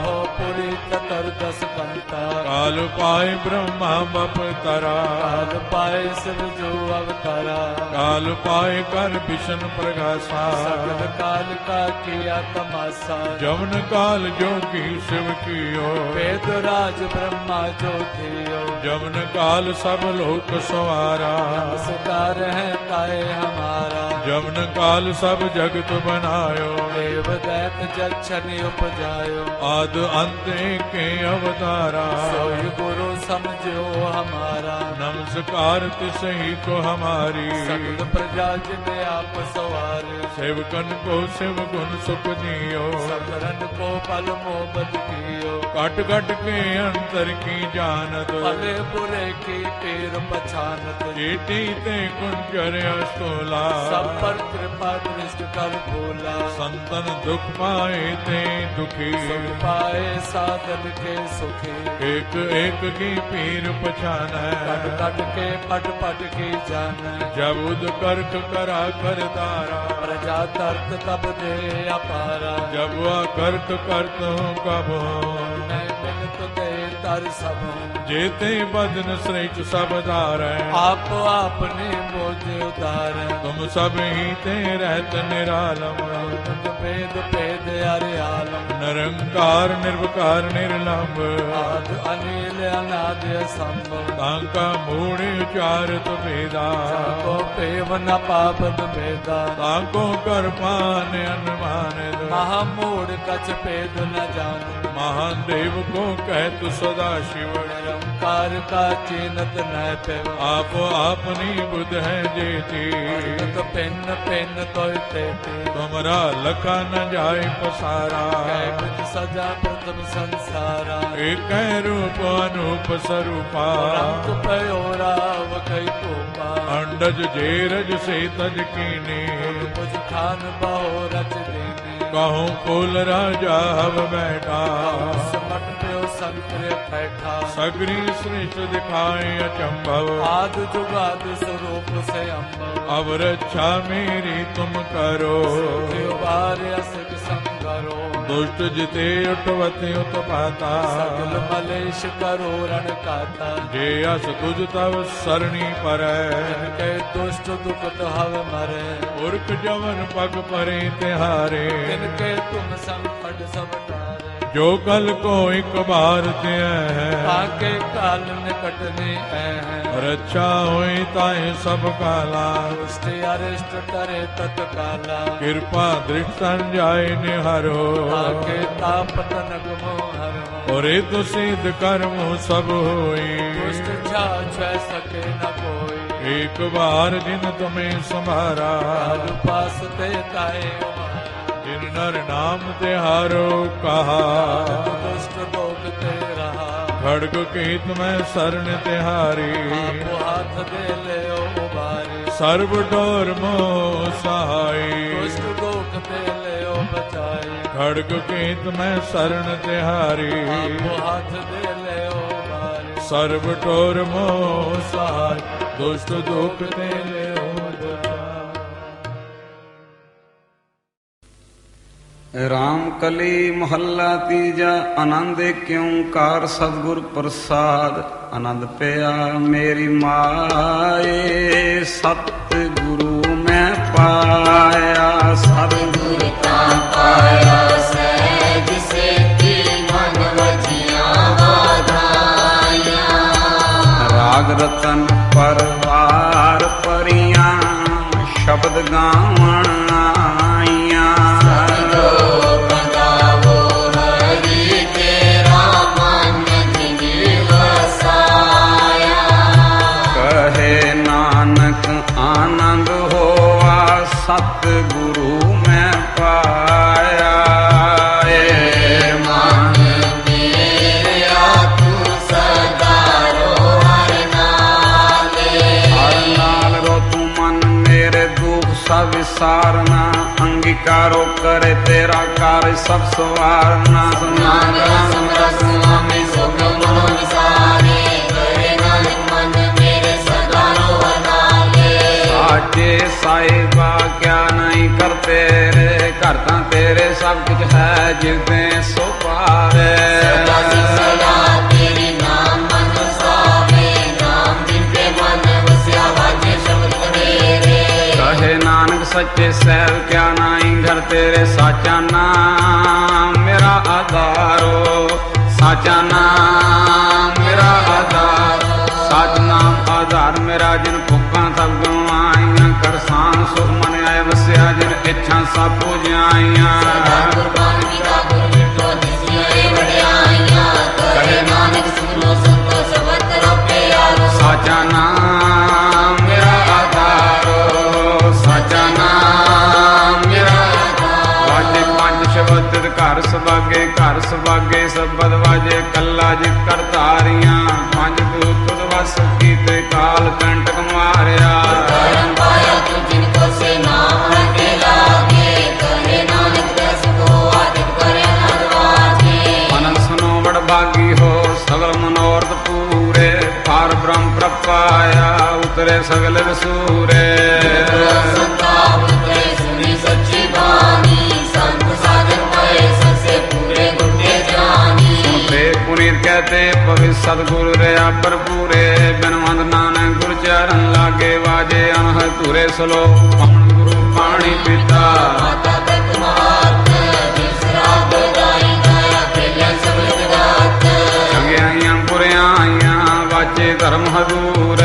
Speaker 6: हो पुरी चतर दस कंता।
Speaker 5: काल पाए ब्रह्मा बप तरा,
Speaker 6: काल पाए शिव जो अवतारा।
Speaker 5: काल पाए कर विष्णु प्रकाशा,
Speaker 6: सगल काल का किया तमाशा।
Speaker 5: जवन काल जो की शिव कियो,
Speaker 6: वेद राज ब्रह्मा जो थियो।
Speaker 5: जवन काल सब लोक सवारा,
Speaker 6: नमस्कार है ताए हमारा।
Speaker 5: जवन काल सब जगत बनायो,
Speaker 6: देव दैत जक्षण उपजायो।
Speaker 5: आद अंत के अवतारा,
Speaker 6: सोई गुरु समझो हमारा।
Speaker 5: नमस्कार तिसही को हमारी,
Speaker 6: सगल प्रजा जिन आप सवारे।
Speaker 5: सेवकन को शिव गुण सुख दियो,
Speaker 6: सबरन को पल मोहब्बत कियो।
Speaker 5: कट कट के अंतर की जानत,
Speaker 6: भले बुरे की पीर पछानत।
Speaker 5: चेटी ते कुंजर अस्तोला,
Speaker 6: सब पर कृपा दृष्ट कर भोला।
Speaker 5: संतन दुख पाए ते दुखी,
Speaker 6: सुख पाए साधन के सुखी।
Speaker 5: एक एक की पीर पछान,
Speaker 6: कट कट के पट पट की जान।
Speaker 5: जब उद कर्क करा कर तारा,
Speaker 6: प्रजा तर्क तब दे अपारा।
Speaker 5: जब वह कर्क करत हूँ कब
Speaker 6: मैं मिलत दे तर सब।
Speaker 5: जेते बदन श्रेष्ठ सब दार,
Speaker 6: आप आपने मोझे उतार।
Speaker 5: तुम सब ही ते रहत निरालम,
Speaker 6: भेद भेद अरे आलम।
Speaker 5: निरंकार निर्विकार निर्लंब,
Speaker 6: आद अनिल अनाद संभव।
Speaker 5: तांका मूढ़ उचारत भेदा,
Speaker 6: को पेव न पापद भेदा।
Speaker 5: तांको कर पान अनुमान,
Speaker 6: महामूढ़ कछ भेद न जान।
Speaker 5: महान देव को कहत सदा शिव,
Speaker 6: निरंकार का चीनत न पेव।
Speaker 5: आप आपनी बुध है जेती,
Speaker 6: तो पेन पेन तो तेती।
Speaker 5: तुमरा लखा न जाय पसारा,
Speaker 6: कुछ सजा प्रथम संसारा।
Speaker 5: एक रूप अनूप स्वरूपा,
Speaker 6: रंग पयोरा वकई कोपा।
Speaker 5: अंडज जेरज से तज कीने,
Speaker 6: कुछ खान बहो रच देने।
Speaker 5: कहूँ कुल राजा हव बैठा,
Speaker 6: समट प्यो संतरे बैठा।
Speaker 5: सगरी श्रेष्ठ दिखाए अचंभव,
Speaker 6: आद जुगाद स्वरूप से अम्बव।
Speaker 5: अब रक्षा मेरी तुम करो,
Speaker 6: बार असिक संगरो।
Speaker 5: दुष्ट जिते उठवते उत्पाता,
Speaker 6: सगल मलेश करो रण काता।
Speaker 5: जे अस तुझ तव सरणी पर,
Speaker 6: के दुष्ट दुखत हव मरे।
Speaker 5: उर्क जवन पग परे तिहारे,
Speaker 6: तिनके तुम संकट सब टारे।
Speaker 5: जो कल को एक बार ते है,
Speaker 6: ताके काल निकटने है।
Speaker 5: रक्षा होई ताए सब काला,
Speaker 6: दुष्ट अरिष्ट करे तत्काला।
Speaker 5: कृपा दृष्ट जाय निहरो,
Speaker 6: ताके तापत नगमो हरो।
Speaker 5: और तो सिद्ध कर्म सब होई,
Speaker 6: दुष्ट छा सके न कोई।
Speaker 5: एक बार जिन तुम्हें संभारा,
Speaker 6: काल पास ते ताए उमारा।
Speaker 5: जिन नर नाम तिहारो कहा,
Speaker 6: दुष्ट लोग ते रहा।
Speaker 5: खड़ग की तुम्हें शरण तिहारी,
Speaker 6: आप हाथ दे ले उबारी।
Speaker 5: सर्व डोर मोह सहाई,
Speaker 6: दुष्ट लोग ते ले बचाई।
Speaker 5: खड़ग की तुम्हें शरण तिहारी,
Speaker 6: आप हाथ दे ले उबारी।
Speaker 5: सर्व डोर मोह सहाय, दुष्ट दुख ते ले
Speaker 7: राम कली महला तीजा। आनंद क्यों कार सतगुर प्रसाद। आनंद पिया मेरी माए, सतगुरु मैं पाया। सतगुर का पाया सहज से की मन वजिया वाधाया। राग ਭਗਤਨ ਪਰਵਾਰ ਪਰੀਆਂ ਸ਼ਬਦ ਗਾਵਣ ਆਈਆਂ। ਕਹੇ ਨਾਨਕ ਆਨੰਦ ਹੋਆ ਸਤ ਗੁਰੂ ਮੈਂ ਪਾਇਆ। ਏ ਮਨ ਮੇਰਿਆ ਤੂੰ ਸਦਾ ਰੋ ਹਰ ਨਾਲੇ। ਹਰ ਨਾਲ ਰੋ ਤੂੰ ਮਨ ਮੇਰੇ ਦੁਖ ਸਭ ਵਿਸਾਰਨਾ। ਅੰਗੀਕਾਰੋ ਕਰੇ ਤੇਰਾ ਕਾਰਜ ਸਭ ਸਵਾਰਨਾ। ਨਾਨਕ ਸਮਰਸ ਨਾਮੇ ਸੋਗ ਮਨੋ ਵਿਸਾਰੇ। ਕਰੇ ਨਾਨਕ ਮਨ ਮੇਰੇ ਸਦਾ ਰੋ ਹਰ ਨਾਲੇ। ਸਾਚੇ ਸਾਹਿਬਾ ਕਿਆ ਨਹੀਂ ਕਰ ਤੇਰੇ। ਘਰ ਤਾਂ ਤੇਰੇ ਸਭ ਕੁਝ ਹੈ ਜਿਵੇਂ ਸੋ ਪਾਵੇ। ਤੇਰੀ ਨਾਮ ਮਨ ਸਾਵੇ। ਨਾਮ ਜਿਨ ਕੇ ਮਨ ਵਸਿਆ ਵਾਜੇ ਸ਼ਬਦ ਕਬੀਰੇ। ਕਹੇ ਨਾਨਕ ਸੱਚੇ ਸਹਿਬ ਕਿਆ ਨਹੀਂ ਘਰ ਤੇਰੇ। ਸਾਚਾ ਨਾਮ ਮੇਰਾ ਆਧਾਰੋ। ਸਾਚਾ ਨਾਮ ਮੇਰਾ ਆਧਾਰ। ਸਚ ਨਾਮ ਆਧਾਰ ਮੇਰਾ ਜਿਨ ਭੁੱਖਾਂ ਸਭ ਗਵਾਈਆਂ। ਕਰਸਾਨ ਸੁਖ ਮਨ ਆਏ ਵਸਿਆ ਜਿਨ ਇੱਛਾ ਸਭ ਪੁਜਾਈਆਂ। ਕਹੇ ਨਾਨਕ ਸੁਣ ਲੋ ਸੰਤੋ ਸਬਦ ਰੋਪੇ ਆਰੋ। ਸਾਚਾ ਨਾਮ ਮੇਰਾ ਆਧਾਰੋ। ਸਾਚਾ ਨਾਮ ਮੇਰਾ ਆਧਾਰ। ਵਾਜੇ ਪੰਜ ਸ਼ਬਦ ਘਰ ਸੁਭਾਗੇ। ਘਰ ਸੁਭਾਗੇ ਸ਼ਬਦ ਵਾਜੇ ਕੱਲਾ ਜਿ ਕਰ ਧਾਰੀਆਂ। ਪੰਜ ਦੂਤ ਤੁਧ ਵਸ ਕੀਤੇ ਕਾਲ ਕੰਟਕ ਮਾਰਿਆ। ਭਾਗੀ ਹੋ ਸਗਲ ਮਨੋਰਥ ਪੂਰੇ। ਪਾਰ ਬ੍ਰਹਮ ਪ੍ਰਪਾਇਆ ਉਤਰੇ ਸਗਲ ਵਿਸੂਰੇ। ਸੰਤਾਪ ਉਤਰੇ ਸੁਣੀ ਸੱਚੀ ਬਾਣੀ। ਸੰਤ ਸਾਧਨ ਪਏ ਸਸੇ ਪੂਰੇ ਗੁਰਦੇ ਜਾਨੀ। ਸੁਣਤੇ ਪੁਨੀਤ ਕਹਤੇ ਪਵਿੱਤ ਸਤਿਗੁਰੂ ਰਿਆ ਭਰਪੂਰੇ। ਬਿਨਵੰਦ ਨਾਨਕ ਗੁਰ ਚਰਨ ਲਾਗੇ ਵਾਜੇ ਅਨਹਦ ਧੂਰੇ। ਸਲੋ ਪਵਨ ਗੁਰੂ ਪਾਣੀ ਪੀਤਾ। ਮਾਤਾ ਪਿਤ ਮਾਤ ਜਿਸ ਰਾਤ ਦਾਈ ਦਇਆ ਖੇਲਿਆ ਸਬਲ ਜਗਤ। ਚੰਗਿਆਈਆਂ ਬੁਰਿਆਈਆਂ ਵਾਜੇ ਧਰਮ ਹਜ਼ੂਰ।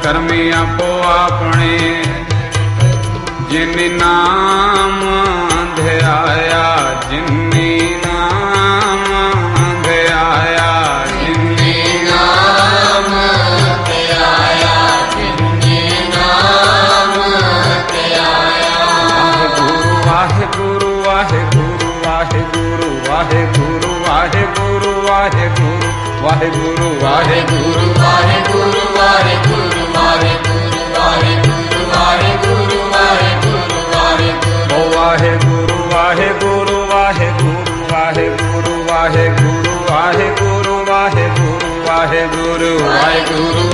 Speaker 7: ਕਰਮੀ ਆਪੋ ਆਪਣੇ ਜਿਨਿ ਨਾਮ ਧਿਆਇਆ। ਜਿਨਿ ਨਾਮ ਧਿਆਇਆ। ਜਿਨਿ ਨਾਮ ਧਿਆਇਆ। ਜਿਨਿ ਨਾਮ ਧਿਆਇਆ। ਵਾਹਿਗੁਰੂ ਵਾਹਿਗੁਰੂ ਵਾਹਿਗੁਰੂ ਵਾਹਿਗੁਰੂ ਵਾਹਿਗੁਰੂ ਵਾਹਿਗੁਰੂ ਵਾਹਿਗੁਰੂ ਵਾਹਿਗੁਰੂ ਵਾਹਿਗੁਰੂ ਵਾਹਿਗੁਰੂ ਵਾਹਿਗੁਰੂ ਵਾਹਿਗੁਰੂ ਵਾਹਿਗੁਰੂ ਵਾਹਿਗੁਰੂ ਵਾਹਿਗੁਰੂ ਵਾਹਿਗੁਰੂ। ਓ ਵਾਹਿਗੁਰੂ ਵਾਹਿਗੁਰੂ ਵਾਹਿਗੁਰੂ ਵਾਹਿਗੁਰੂ ਵਾਹਿਗੁਰੂ ਵਾਹਿਗੁਰੂ ਵਾਹਿਗੁਰੂ ਵਾਹਿਗੁਰੂ ਵਾਹਿਗੁਰੂ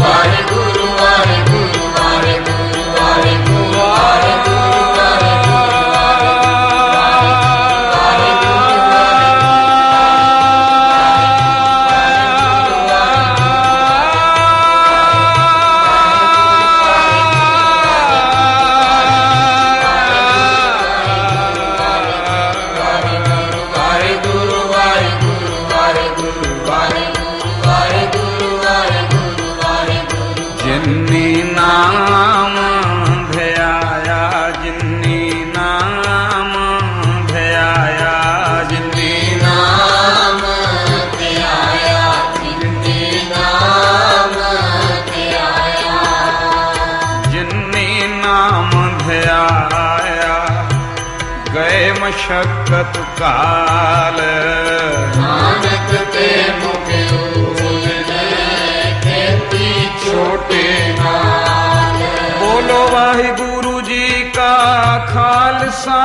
Speaker 7: ਵਾਹਿਗੁਰੂ ਵਾਹਿਗੁਰੂ ਵਾਹਿਗੁਰੂ ਵਾਹਿਗੁਰੂ। ਜਿਨਿ ਨਾਮ ਧਿਆਇਆ। ਜਿਨਿ ਨਾਮ ਧਿਆਇਆ। ਜਿਨਿ ਨਾਮ ਧਿਆਇਆ। ਜਿਨਿ ਨਾਮ ਧਿਆਇਆ। ਜਿਨਿ ਨਾਮ ਧਿਆਇਆ। ਗਏ ਮਸ਼ਕਤ ਕਾਲ। ਨਾਨਕ ਤੇ ਮੁਖ ਛੋਟੇ ਨਾਲ। ਬੋਲੋ ਵਾਹਿਗੁਰੂ ਜੀ ਕਾ ਖਾਲਸਾ।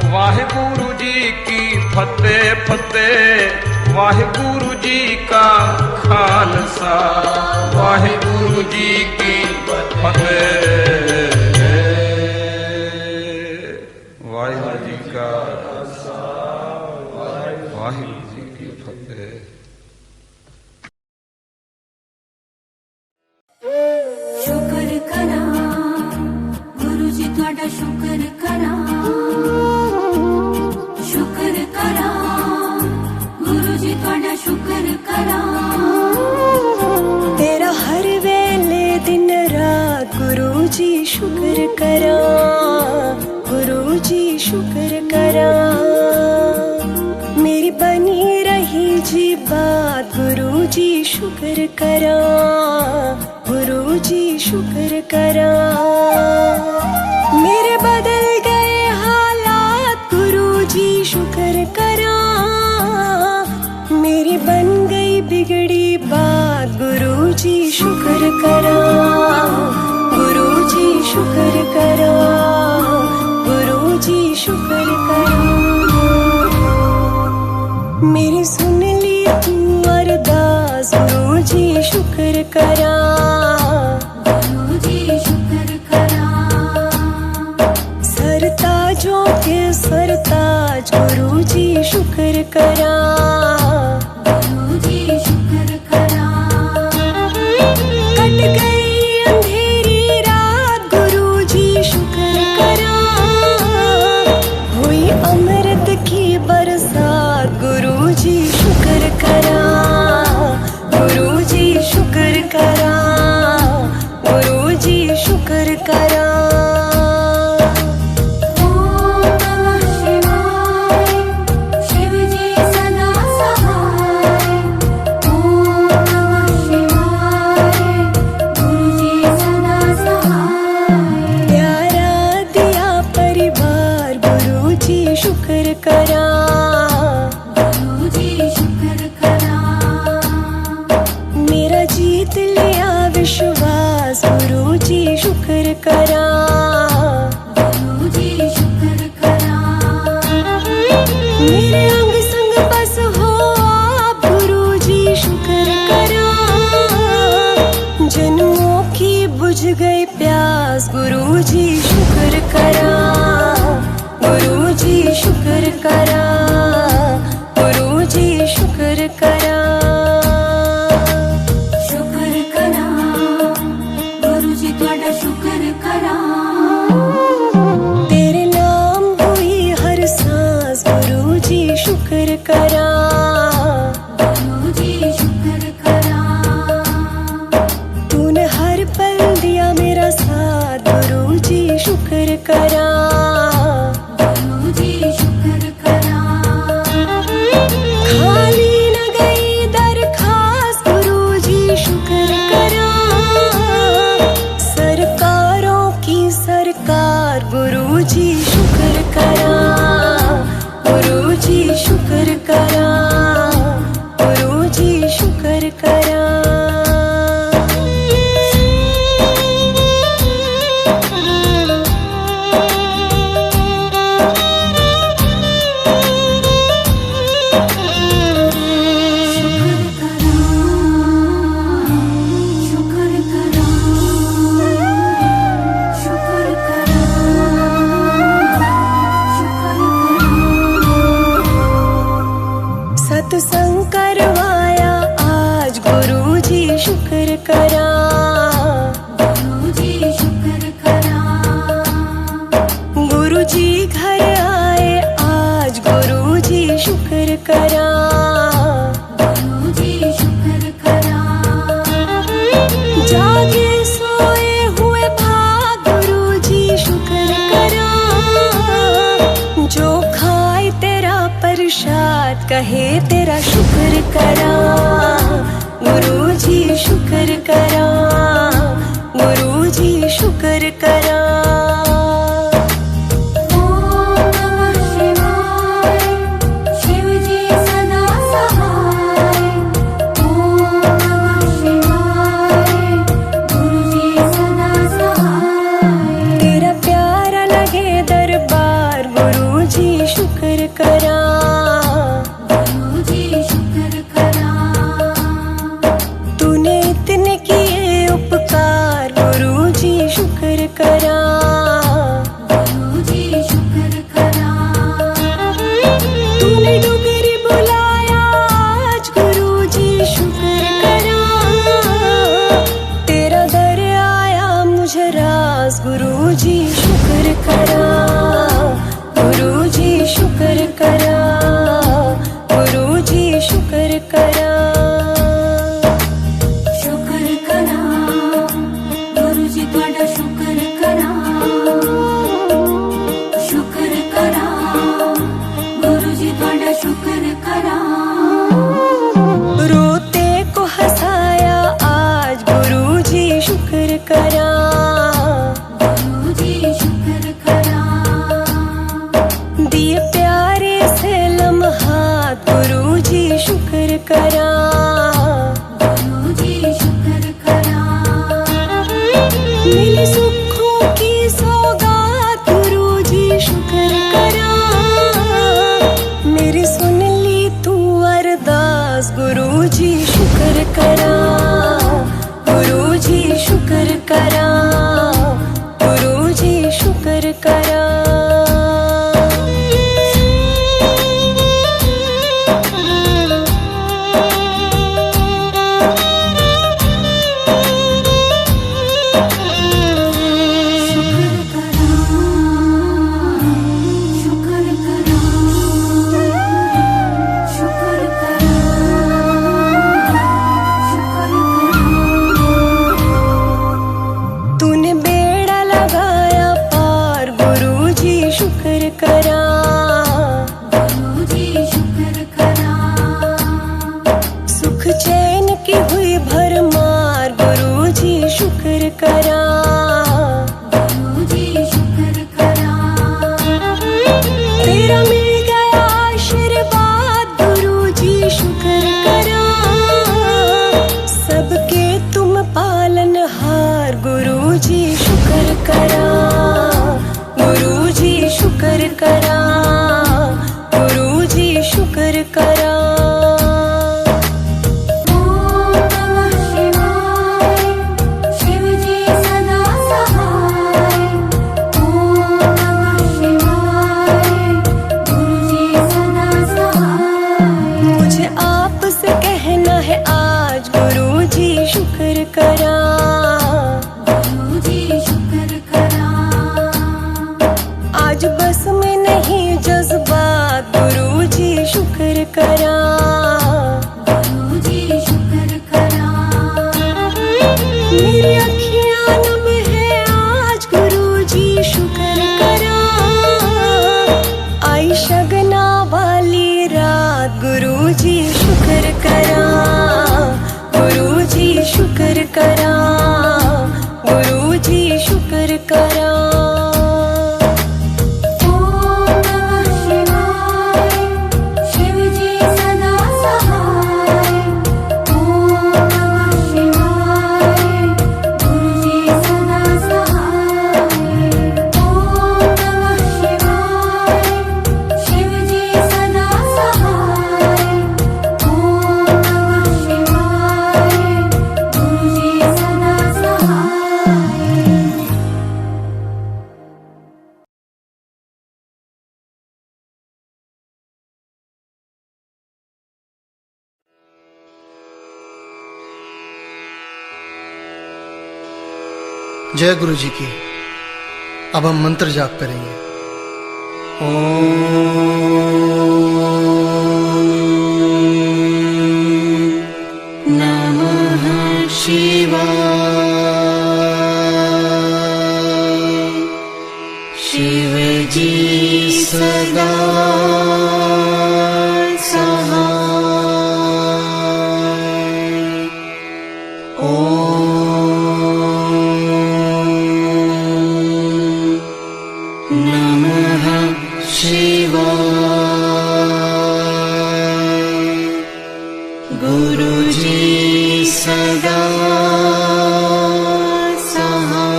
Speaker 7: ਵਾਹਿਗੁਰੂ ਜੀ ਕੀ ਫਤਿਹ ਫਤਿਹ। ਵਾਹਿਗੁਰੂ ਜੀ ਕਾ ਖਾਲਸਾ। ਵਾਹਿਗੁਰੂ ਜੀ ਕੀ ਫਤਿਹ। ਵਾਹਿਗੁਰੂ ਜੀ ਕਾ ਖਾਲਸਾ। ਵਾਹਿਗੁਰੂ ਜੀ ਕੀ ਫਤਿਹ।
Speaker 8: ਸ਼ੁਕਰ ਕਰਾਂ ਗੁਰੂ ਜੀ ਤੁਹਾਡਾ ਸ਼ੁਕਰ ਕਰਾਂ। ਸ਼ੁਕਰ ਕਰਾਂ ਗੁਰੂ ਜੀ ਤੁਹਾਡਾ ਸ਼ੁਕਰ ਕਰਾਂ। ਤੇਰਾ ਹਰ ਵੇਲੇ
Speaker 9: जी शुक्र करा, गुरु जी शुक्र करा। मेरी बनी रही जी बात, गुरु जी शुक्र करा, गुरु जी शुक्र करा। मेरे बदल गए हालात, गुरु जी शुक्र करा। मेरी बन गई बिगड़ी बात, गुरु जी शुक्र करा, गुरु जी शुक्र करा, गुरु जी शुक्र करा। मेरी सुन ली तू अरदास, गुरु जी शुक्र करा,
Speaker 8: गुरु जी शुक्र करा।
Speaker 9: सरताजों के सरताज, गुरु जी शुक्र करा,
Speaker 8: गुरु जी शुक्र करा।
Speaker 9: कट गई अंधेरी रात, गुरु जी शुक्र करा। हुई अमृत की बरसात, गुरु जी शुक्र करा, गुरु जी शुक्र करा, गुरु जी शुक्र करा।
Speaker 8: ओम नमः शिवाय, शिव जी सदा सहाय। ओम नमः शिवाय, गुरु जी सदा सहाय।
Speaker 9: प्यारा दिया परिवार, गुरु जी शुक्र करा,
Speaker 8: गुरु जी शुक्र करा।
Speaker 9: मेरा जीत लिया विश्वास, गुरु जी शुक्र करा,
Speaker 8: गुरु जी शुक्र करा।
Speaker 9: मेरे अंग संग बस हो आप, गुरु जी शुक्र करा। जन्मों की बुझ गई प्यास, गुरु जी शुक्र करा, गुरु जी शुक्र करा, गुरु जी शुक्र करा।
Speaker 8: शुक्र करा, गुरु जी तुहाडा शुक्र करा।
Speaker 9: तेरे नाम हुई हर सांस, गुरु जी शुक्र करा,
Speaker 8: गुरु जी शुक्र करा।
Speaker 9: तूने हर पल दिया मेरा साथ, गुरु जी शुक्र करा,
Speaker 8: गुरु जी शुक्र करा।
Speaker 9: खाली न गई दरखास्त, गुरु जी शुक्र करा। सरकारों की सरकार, गुरु जी शुक्र करा, गुरु जी शुक्र करा, गुरु जी शुक्र करा।
Speaker 8: शुक्र करा, शुक्र करा, शुक्र करा।
Speaker 9: सत्संग करवाया आज, गुरु जी शुक्र करा,
Speaker 8: गुरु जी शुक्र करा।
Speaker 9: गुरु जी घर आए आज, गुरु जी शुक्र करा,
Speaker 8: गुरु जी शुक्र करा।
Speaker 9: जागे सोए हुए भाग, गुरु जी शुक्र करा। जो खाए तेरा प्रसाद, कहे तेरा शुक्र करा, गुरु जी शुक्र करा, गुरु जी शुक्र करा।
Speaker 8: ओम नमः शिवाय, शिव जी सदा सहाय। ओम नमः शिवाय, गुरु जी सदा सहाय।
Speaker 9: तेरा प्यारा लगे दरबार, गुरु जी शुक्र करा,
Speaker 8: गुरु जी शुक्र करा।
Speaker 9: तूने इतने किए उपकार, गुरु जी शुक्र करा, मेरी सुन ली तू अरदास गुरु जी शुक्र करा, गुरु जी शुक्र करा, गुरु जी शुक्र करा। तूने बेड़ा लगाया पार गुरु जी शुक्र करा, गुरु जी शुक्र करा। सुख चैन की हुई भरमार गुरु जी शुक्र करा, गुरु जी शुक्र करा। तेरा मिल गया आशीर्वाद गुरु जी शुक्र करा, सबके तुम पालनहार गुरु जी शुक्र करा, गुरु जी शुक्र करा, गुरु जी शुक्र करा। ओम नमः शिवाय, शिव जी सदा सहाय। ओम नमः शिवाय, गुरु जी सदा सहाय। मुझे आपसे कहना है आज गुरु जी शुक्र करा, गुरु जी शुक्र करा। आज बस में नहीं जज्बात गुरु जी शुक्र करा, गुरु जी शुक्र करा। मेरी अखियां नम है आज गुरु जी शुक्र करा। आई शगना वाली रात गुरु जी शुक्र करा, गुरु जी शुक्र करा, गुरु जी शुक्र करा। ओम नमः शिवाय, शिव जी सदा सहाय। ओम नमः शिवाय, गुरु जी सदा सहाय। ओम नमः शिवाय, शिव जी सदा सहाय। ओम नमः शिवाय, गुरु जी सदा सहाय।
Speaker 10: जय गुरु जी की। अब हम मंत्र जाप करेंगे। ओम नमः शिवाय। शिव जी सदा सहाय। नमः शिवाय। गुरु जी सदा सहाय।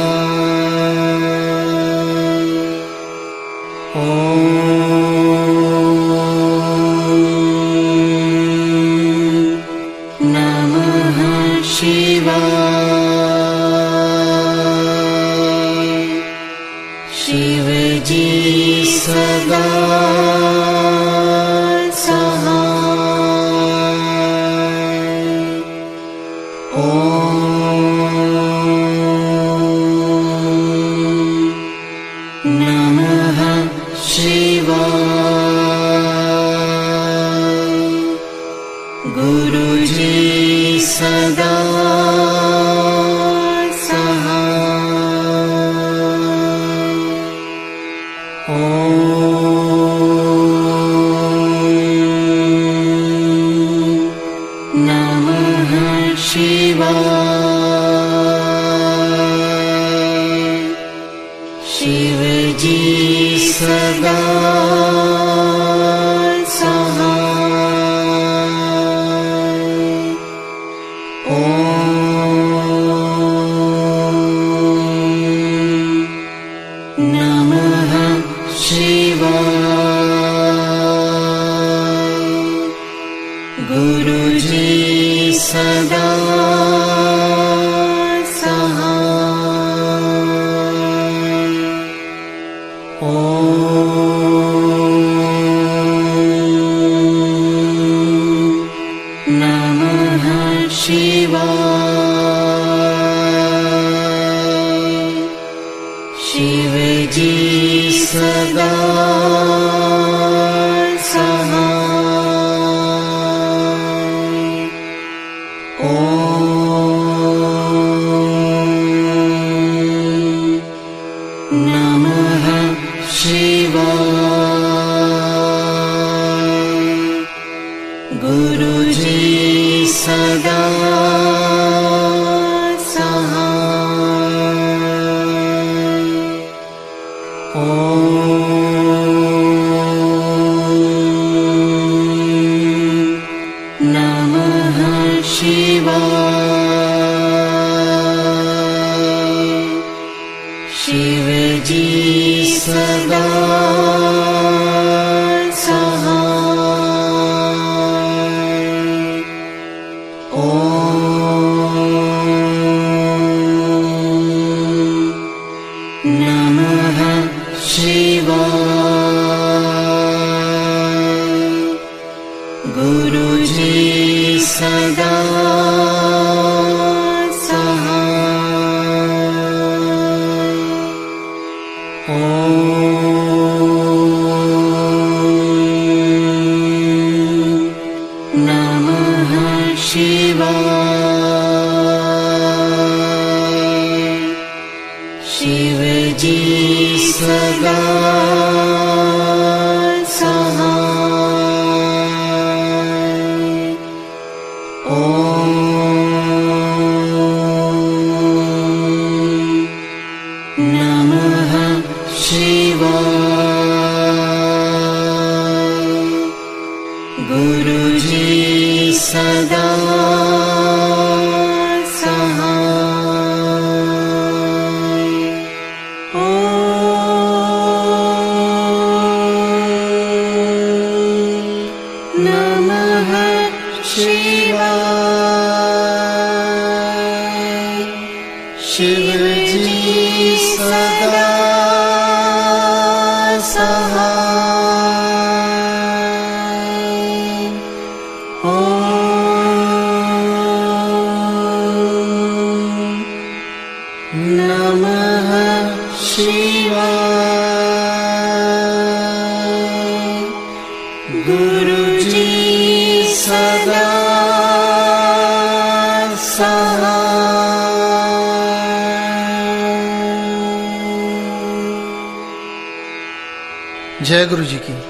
Speaker 10: ओम नमः शिवाय। शिव जी सदा सहाय। ओम नमः शिवाय। गुरु जी सदा सहाय। ओम नमः शिवाय। शिव जी सदा सहाय।
Speaker 1: गुरु जी सदा सहाय। ओम नमः शिवाय। शिव जी सदा गुरु जी सदा सहाय। ओम नमः शिवाय। शिव जी सदा गुरु जी सदा सहाय। ओम नमः शिवाय। शिव जी सदा गुरु जी सदा सहाय। ओम नमः शिवाय। शिव जी सदा सहाय। ओम नमः शिवाय। गुरु जी सदा सहाय।
Speaker 10: जय गुरु जी की।